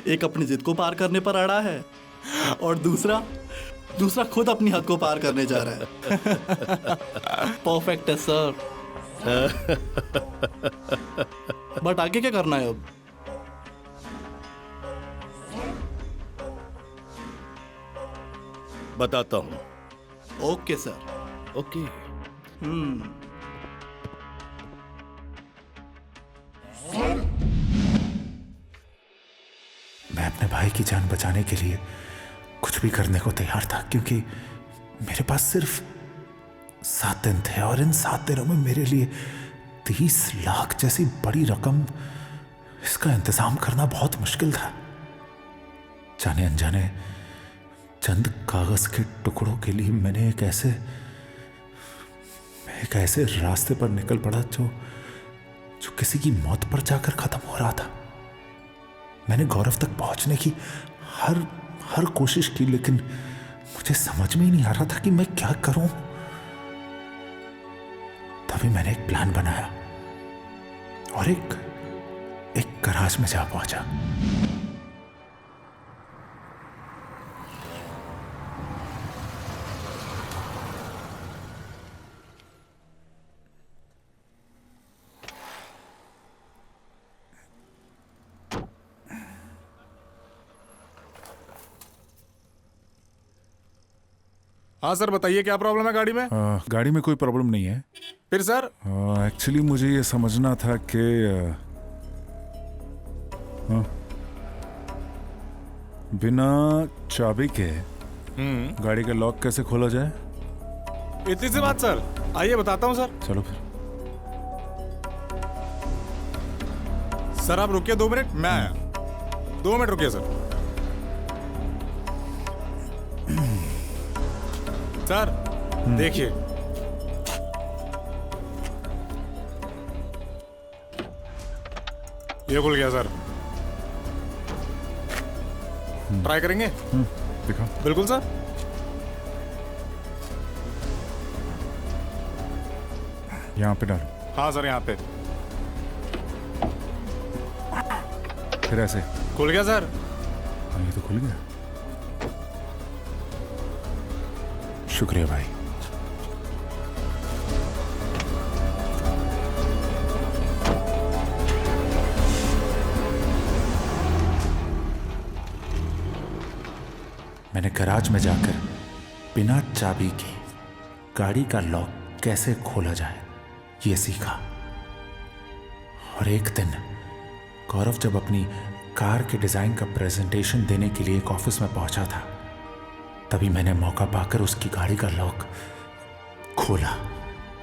एक अपनी जिद को पार करने पर अड़ा है और दूसरा खुद अपनी हद को पार करने जा रहा है। परफेक्ट है सर। बट आगे क्या करना है अब? बताता हूं। Okay sir. ओके। मैं अपने भाई की जान बचाने के लिए कुछ भी करने को तैयार था, क्योंकि मेरे पास सिर्फ 7 दिन थे और इन 7 दिनों में मेरे लिए 30 लाख जैसी बड़ी रकम, इसका इंतजाम करना बहुत मुश्किल था। जाने अनजाने चंद कागज के टुकड़ों के लिए मैंने एक ऐसे रास्ते पर निकल पड़ा जो किसी की मौत पर जाकर खत्म हो रहा था। मैंने गौरव तक पहुंचने की हर कोशिश की, लेकिन मुझे समझ में ही नहीं आ रहा था कि मैं क्या करूं। तभी मैंने एक प्लान बनाया और एक गराज में जा पहुंचा। हाँ सर, बताइए क्या प्रॉब्लम है गाड़ी में? गाड़ी में कोई प्रॉब्लम नहीं है। फिर सर? एक्चुअली मुझे ये समझना था कि बिना चाबी के गाड़ी का लॉक कैसे खोला जाए? इतनी सी बात सर, आइए बताता हूँ सर। चलो फिर। सर आप रुकिए 2 मिनट, मैं आया। 2 मिनट रुकिए सर। सर देखिए, ये खुल गया सर। ट्राई करेंगे? दिखाओ। बिल्कुल सर। यहाँ पे डालो। हाँ सर, यहाँ पे। फिर ऐसे खुल गया सर। ये तो खुल गया। शुक्रिया भाई। मैंने गैराज में जाकर बिना चाबी के गाड़ी का लॉक कैसे खोला जाए ये सीखा। और एक दिन गौरव जब अपनी कार के डिजाइन का प्रेजेंटेशन देने के लिए एक ऑफिस में पहुंचा था, तभी मैंने मौका पाकर उसकी गाड़ी का लॉक खोला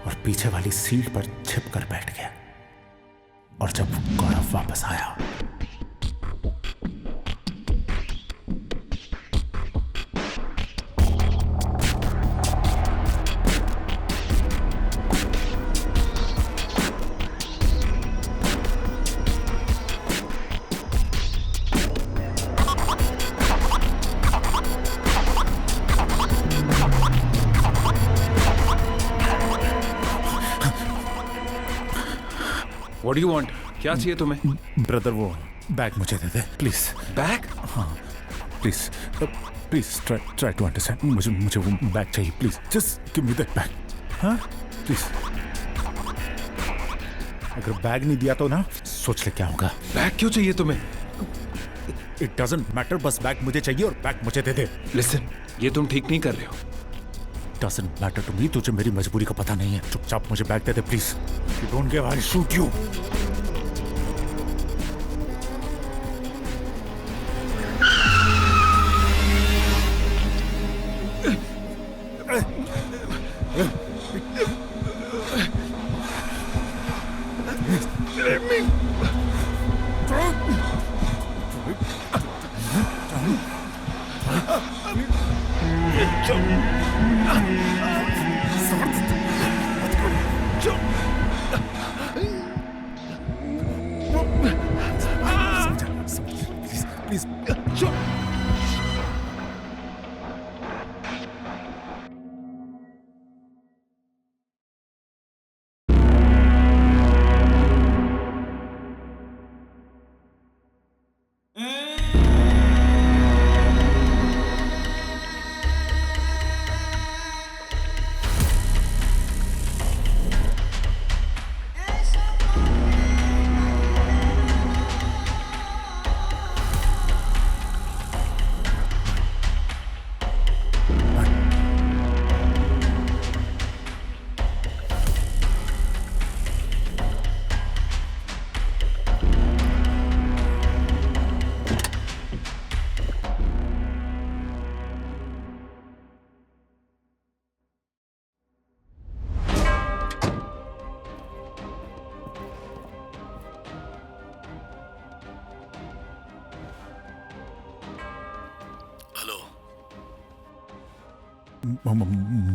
और पीछे वाली सीट पर छिप कर बैठ गया। और जब गौरव वापस आया What do you want? क्या चाहिए तुम्हें? ब्रदर वो बैग मुझे दे दे प्लीज। बैग? हाँ please please try to understand. मुझे वो बैग चाहिए please. Just give me that bag. हाँ प्लीज। अगर बैग नहीं दिया तो ना सोच ले क्या होगा। बैग क्यों चाहिए तुम्हें? इट डजंट मैटर, बस बैग मुझे चाहिए और बैग मुझे दे दे। लिसन, ये तुम ठीक नहीं कर रहे हो। Doesn't matter to me. तुझे मेरी मजबूरी का पता नहीं है। चुपचाप मुझे बैग दे दे please. You don't give I shoot you.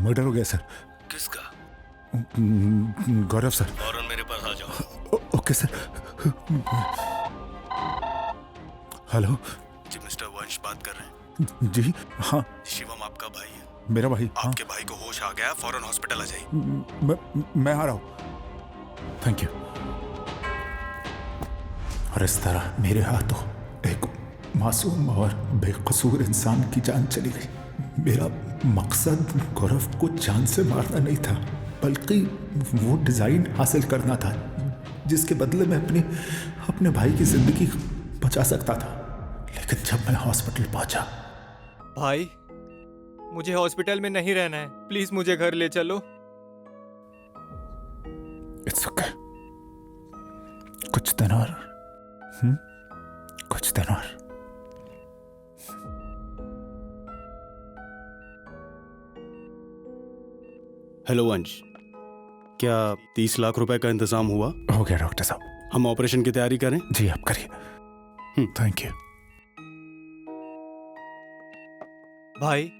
Murder हो गया सर। किसका? गौरव सर। फौरन मेरे पास आ जाओ। Okay sir. Hello ji, mister Vansh बात कर रहे हैं? जी हाँ। शिवम आपका भाई है। मेरा भाई? आपके भाई को होश आ गया, फौरन हॉस्पिटल आ जाइए। मैं आ रहा हूँ। Thank you. और इस तरह मेरे हाथों एक मासूम और बेकसूर इंसान की जान चली गई। मेरा मकसद गौरव को जान से मारना नहीं था, बल्कि वो डिजाइन हासिल करना था जिसके बदले में अपने भाई की जिंदगी बचा सकता था। लेकिन जब मैं हॉस्पिटल पहुंचा, भाई मुझे हॉस्पिटल में नहीं रहना है, प्लीज मुझे घर ले चलो। इट्स ओके, कुछ दिन और, कुछ दिन और। हेलो वंश, क्या 30 लाख रुपए का इंतजाम हुआ? हो गया डॉक्टर साहब। हम ऑपरेशन की तैयारी करें? जी आप करिए। Thank you. भाई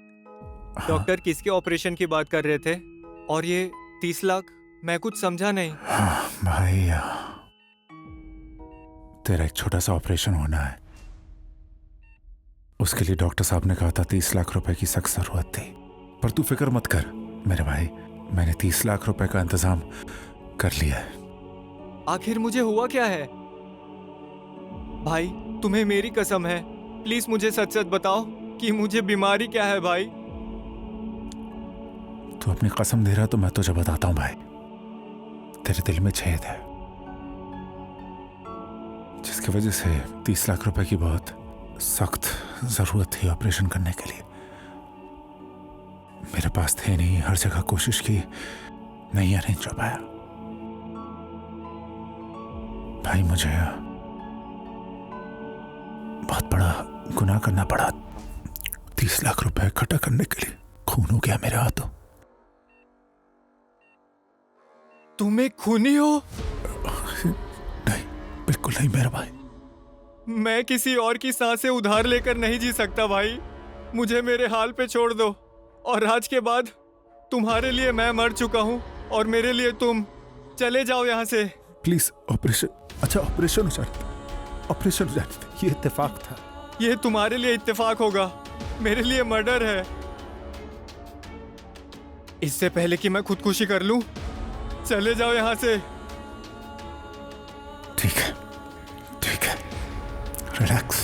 डॉक्टर किसके ऑपरेशन की बात कर रहे थे? और ये 30 लाख? मैं कुछ समझा नहीं। भाई तेरा एक छोटा सा ऑपरेशन होना है, उसके लिए डॉक्टर साहब ने कहा था 30 लाख रुपए की सख्त जरूरत थी। पर तू फिक्र मत कर मेरे भाई, मैंने 30 लाख रुपए का इंतजाम कर लिया है। आखिर मुझे हुआ क्या है? भाई तुम्हें मेरी कसम है, प्लीज मुझे सच सच बताओ कि मुझे बीमारी क्या है भाई। तू अपनी कसम दे रहा तो मैं तुझे बताता हूं भाई। तेरे दिल में छेद है जिसकी वजह से 30 लाख रुपए की बहुत सख्त जरूरत थी ऑपरेशन करने के लिए। मेरे पास थे नहीं, हर जगह कोशिश की, नहीं अरेंज हो पाया। भाई मुझे बहुत बड़ा गुनाह करना पड़ा। 30 लाख रुपए इकट्ठा करने के लिए खून हो गया मेरे हाथों। तुम एक खूनी हो? नहीं, बिल्कुल नहीं मेरा भाई। मैं किसी और की सांसें उधार लेकर नहीं जी सकता भाई। मुझे मेरे हाल पे छोड़ दो, और आज के बाद तुम्हारे लिए मैं मर चुका हूँ और मेरे लिए तुम। चले जाओ यहाँ से प्लीज। ऑपरेशन, अच्छा ऑपरेशन हो जाए, ऑपरेशन हो जाए, ये इत्तेफाक था। ये तुम्हारे लिए इत्तेफाक होगा, मेरे लिए मर्डर है। इससे पहले कि मैं खुदकुशी कर लूं, चले जाओ यहाँ से। ठीक है, ठीक है, रिलैक्स।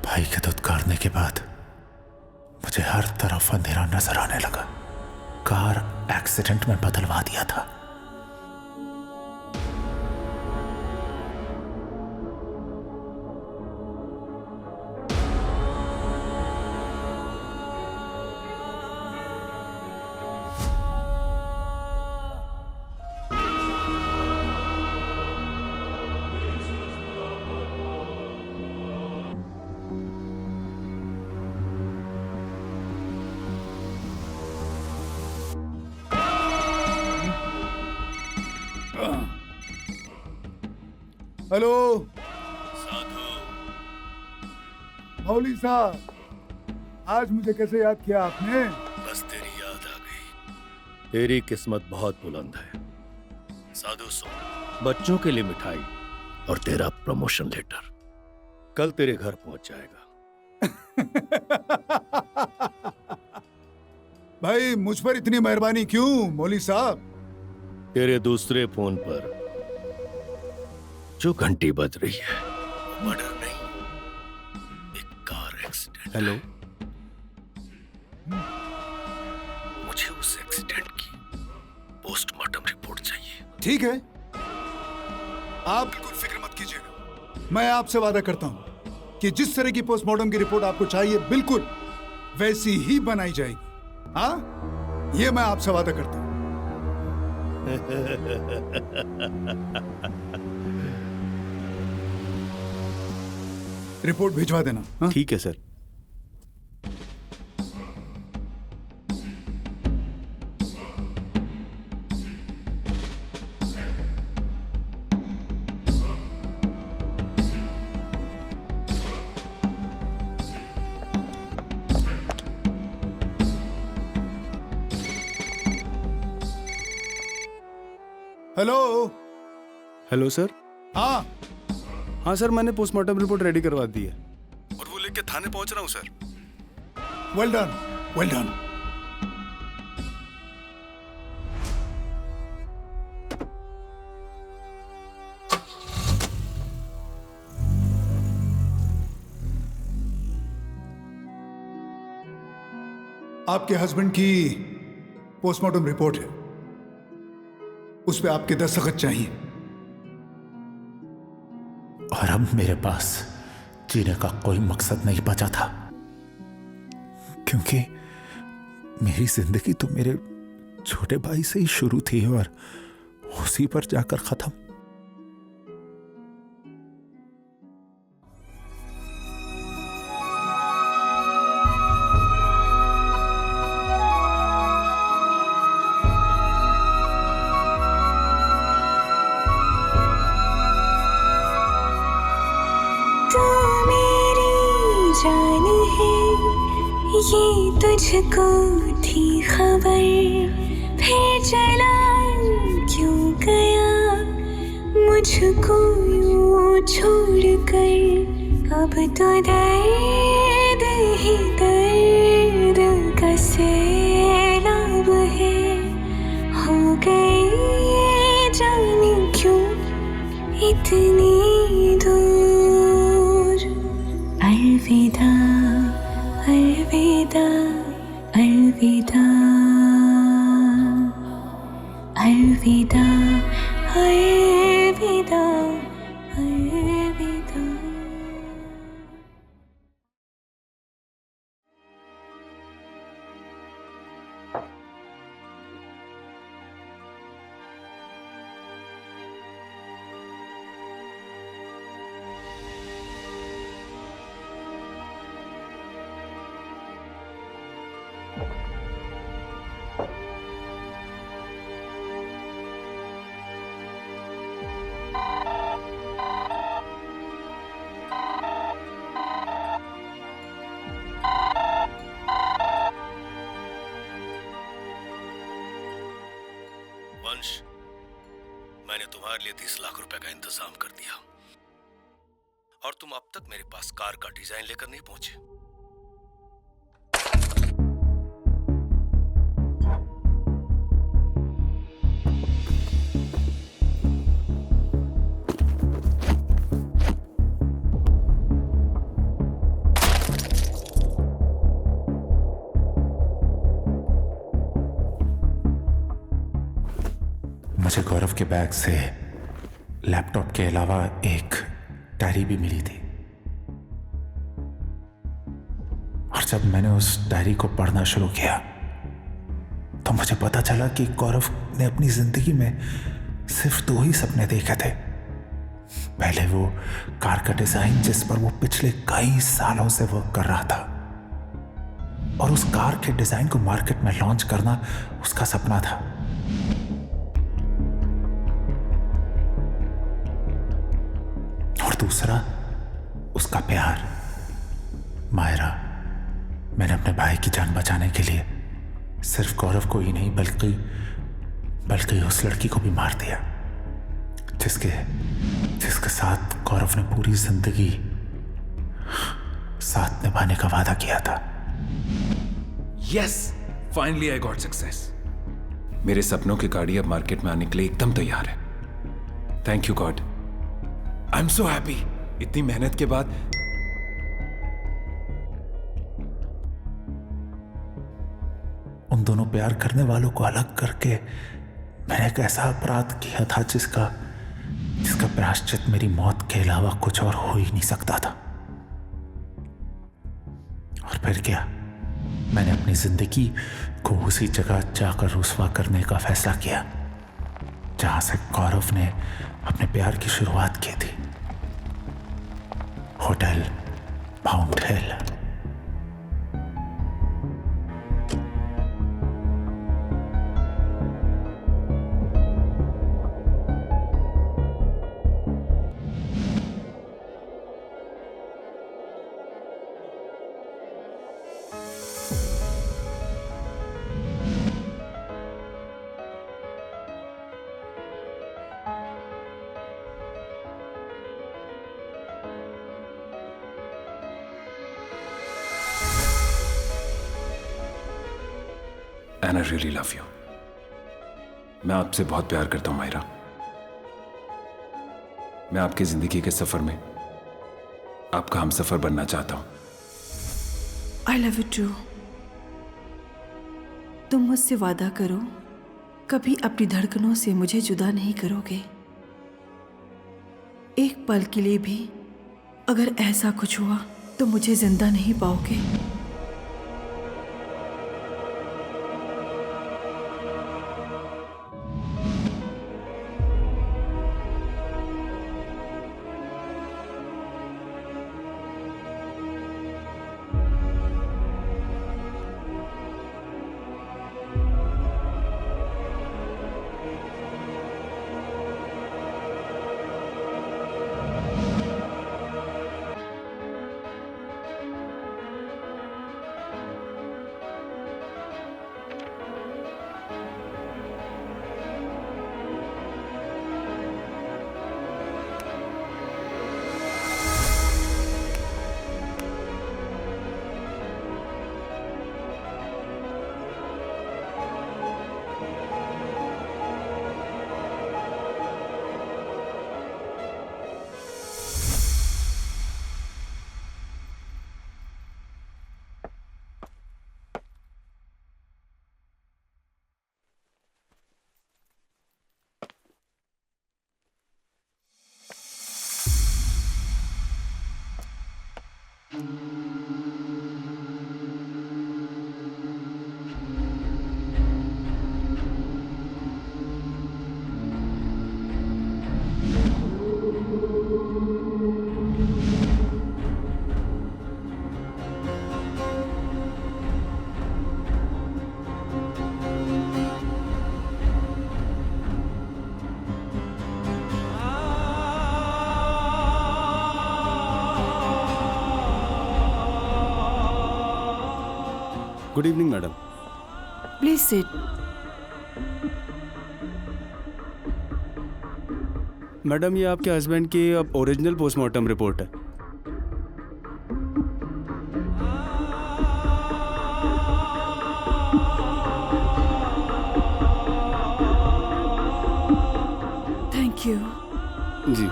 भाई के धुतकारने के बाद मुझे हर तरफ अंधेरा नजर आने लगा। कार एक्सीडेंट में बदलवा दिया था। हेलो मौली साहब, आज मुझे कैसे याद किया आपने? बस तेरी याद आ गई। तेरी किस्मत बहुत बुलंद है साधु। सुन, बच्चों के लिए मिठाई और तेरा प्रमोशन लेटर कल तेरे घर पहुंच जाएगा। भाई मुझ पर इतनी मेहरबानी क्यों मौली साहब? तेरे दूसरे फोन पर जो घंटी बज रही है मर्डर नहीं, एक कार एक्सीडेंट। हेलो, मुझे उस एक्सीडेंट की पोस्टमार्टम रिपोर्ट चाहिए। ठीक है, आप बिल्कुल फिक्र मत कीजिएगा। मैं आपसे वादा करता हूं कि जिस तरह की पोस्टमार्टम की रिपोर्ट आपको चाहिए बिल्कुल वैसी ही बनाई जाएगी। हाँ, ये मैं आपसे वादा करता हूं। रिपोर्ट भिजवा देना। हाँ? ठीक है सर। हेलो। Hello sir. हाँ हाँ सर, मैंने पोस्टमार्टम रिपोर्ट रेडी करवा दी है और वो लेके थाने पहुंच रहा हूँ sir. Well done, well done. आपके हस्बैंड की पोस्टमार्टम रिपोर्ट है, उस पे आपके दस्तखत चाहिए। और अब मेरे पास जीने का कोई मकसद नहीं बचा था, क्योंकि मेरी जिंदगी तो मेरे छोटे भाई से ही शुरू थी और उसी पर जाकर खत्म। ये तुझको थी खबर, फिर चला क्यों गया मुझको यूं छोड़ कर। अब तो दर्द ही दर्द का सैलाब है, हो गए जाने क्यों इतनी दूर। अलविदा अलविदा अलविदा अलविदा अलविदा अलविदा। वंश, मैंने तुम्हारे लिए 30 लाख रुपए का इंतजाम कर दिया और तुम अब तक मेरे पास कार का डिजाइन लेकर नहीं पहुंचे। मुझे गौरव के बैग से लैपटॉप के अलावा एक डायरी भी मिली थी, और जब मैंने उस डायरी को पढ़ना शुरू किया तो मुझे पता चला कि गौरव ने अपनी जिंदगी में सिर्फ 2 ही सपने देखे थे। पहले वो कार का डिजाइन जिस पर वो पिछले कई सालों से वर्क कर रहा था, और उस कार के डिजाइन को मार्केट में लॉन्च करना उसका सपना था। और दूसरा उसका प्यार, मायरा। मैंने अपने भाई की जान बचाने के लिए सिर्फ गौरव को ही नहीं बल्कि उस लड़की को भी मार दिया जिसके साथ गौरव ने पूरी जिंदगी साथ निभाने का वादा किया था। Yes, finally I got success. मेरे सपनों की गाड़ी अब मार्केट में आने के लिए एकदम तैयार है। Thank you God, I am so happy. इतनी मेहनत के बाद उन दोनों प्यार करने वालों को अलग करके मैंने एक ऐसा अपराध किया था जिसका प्रायश्चित मेरी मौत के अलावा कुछ और हो ही नहीं सकता था। और फिर क्या, मैंने अपनी जिंदगी को उसी जगह जाकर रुस्वा करने का फैसला किया जहां से गौरव ने अपने प्यार की शुरुआत की थी, hotel mount hill. And I really love you. मैं आपसे बहुत प्यार करता हूं मायरा। मैं आपकी जिंदगी के सफर में आपका हमसफर बनना चाहता हूं। I love you too. तुम मुझसे वादा करो, कभी अपनी धड़कनों से मुझे जुदा नहीं करोगे। एक पल के लिए भी अगर ऐसा कुछ हुआ तो मुझे जिंदा नहीं पाओगे। Good evening madam. Please sit. Madam, ये आपके हस्बैंड की अब ओरिजिनल पोस्टमार्टम रिपोर्ट है। Thank you. जी।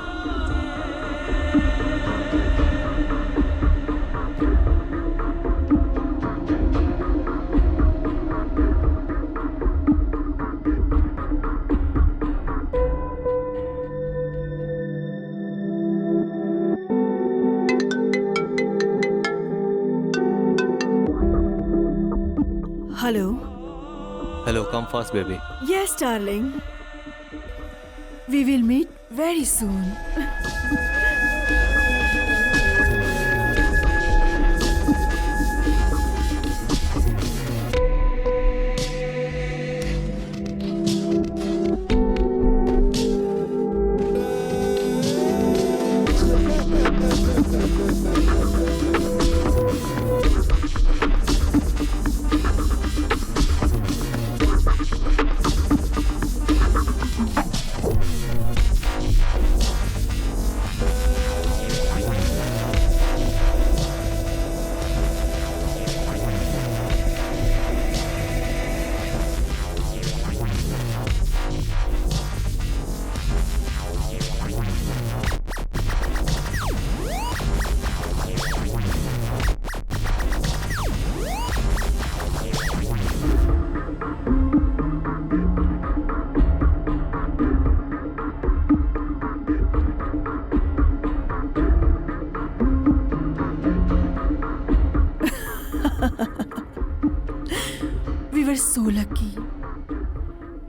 Hello. Hello, come fast, baby. Yes, darling. We will meet very soon. We were so lucky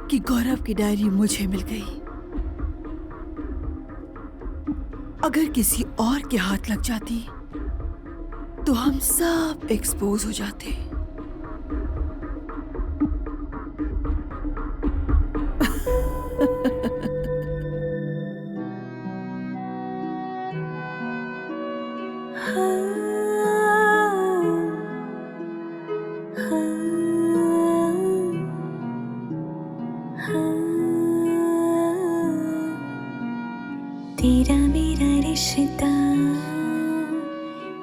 कि गौरव की डायरी मुझे मिल गई। अगर किसी और के हाथ लग जाती तो हम सब एक्सपोज हो जाते। तेरा मेरा रिश्ता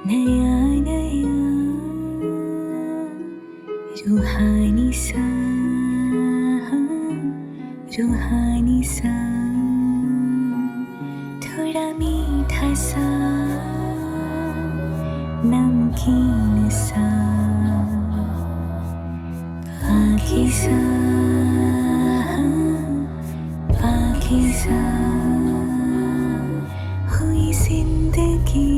नया नया रूहानी सा, रूहानी सा, थोड़ा मीठा सा, नमकीन सा, पाकीज़ा पाकीज़ा हुई जिंदगी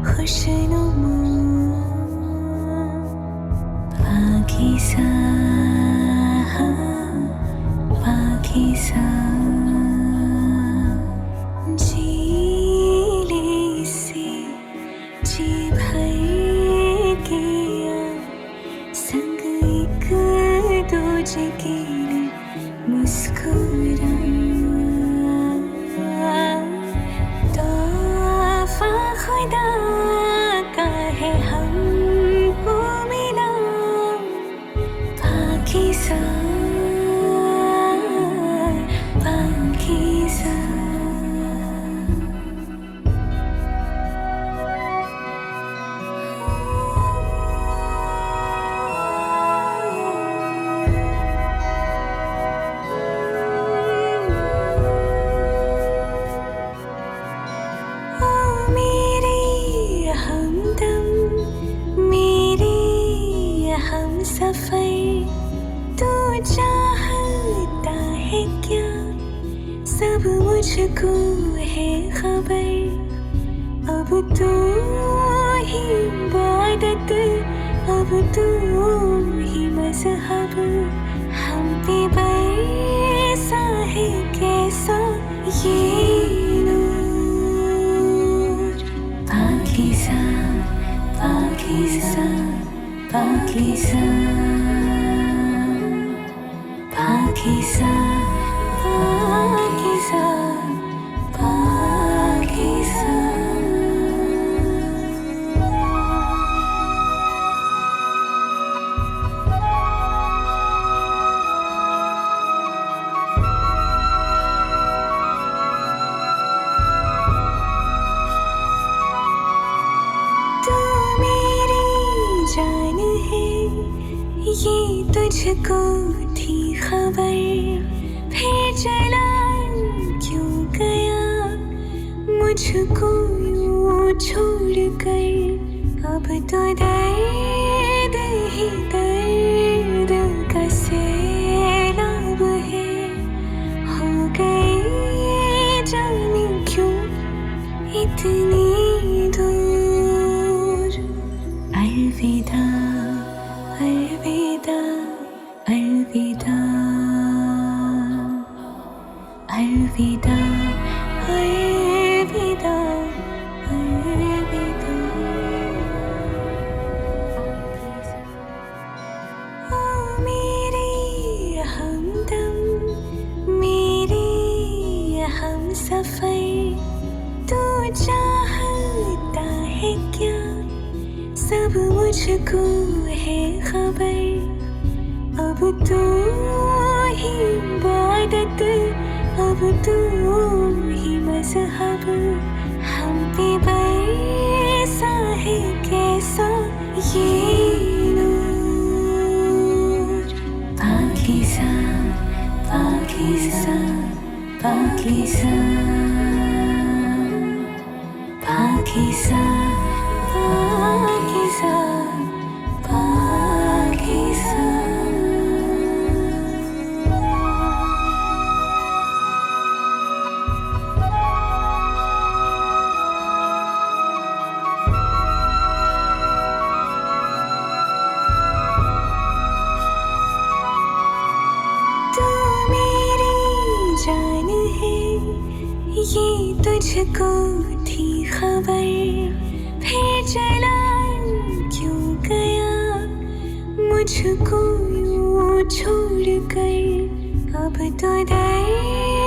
खुशनुमा पाकीज़ा पाकीज़ा जी ले इसे जी भर गया संग एक दूजे के लिए मुस्कुरा तोहफा खुदा का है हमको मिला पाकीज़ा पाकीज़ा सफर तू चाहता है क्या सब मुझको है खबर अब तू ही इबादत अब तू ही मज़हब हम पे बरसा है कैसा ये नूर पाकीज़ा पाकीज़ा पाकीज़ा पाकीज़ा पाकीज़ा पाकीज़ा तू मेरी जान है ये तुझको थी खबर फिर चला क्यों गया मुझको यूं छोड़ कर अब तो दर्द ही दर्द का सैलाब है हो गए जाने क्यों इतनी दूर अलविदा अलविदा अलविदा अलविदा अलविदा अलविदा ओ मेरे हमदम मेरे हमसफर तू चाहता है क्या सब मुझको है खबर अब तू ही इबादत अब तू ही मज़हब हम पे बरसा है कैसा ये नूर पाकीज़ा पाकीज़ा पाकीज़ा पाकीज़ा पाकीज़ा पाकीज़ा तू मेरी जान है ये तुझको थी खबर फिर चला क्यों गया मुझको यूं छोड़ कर अब तो दर्द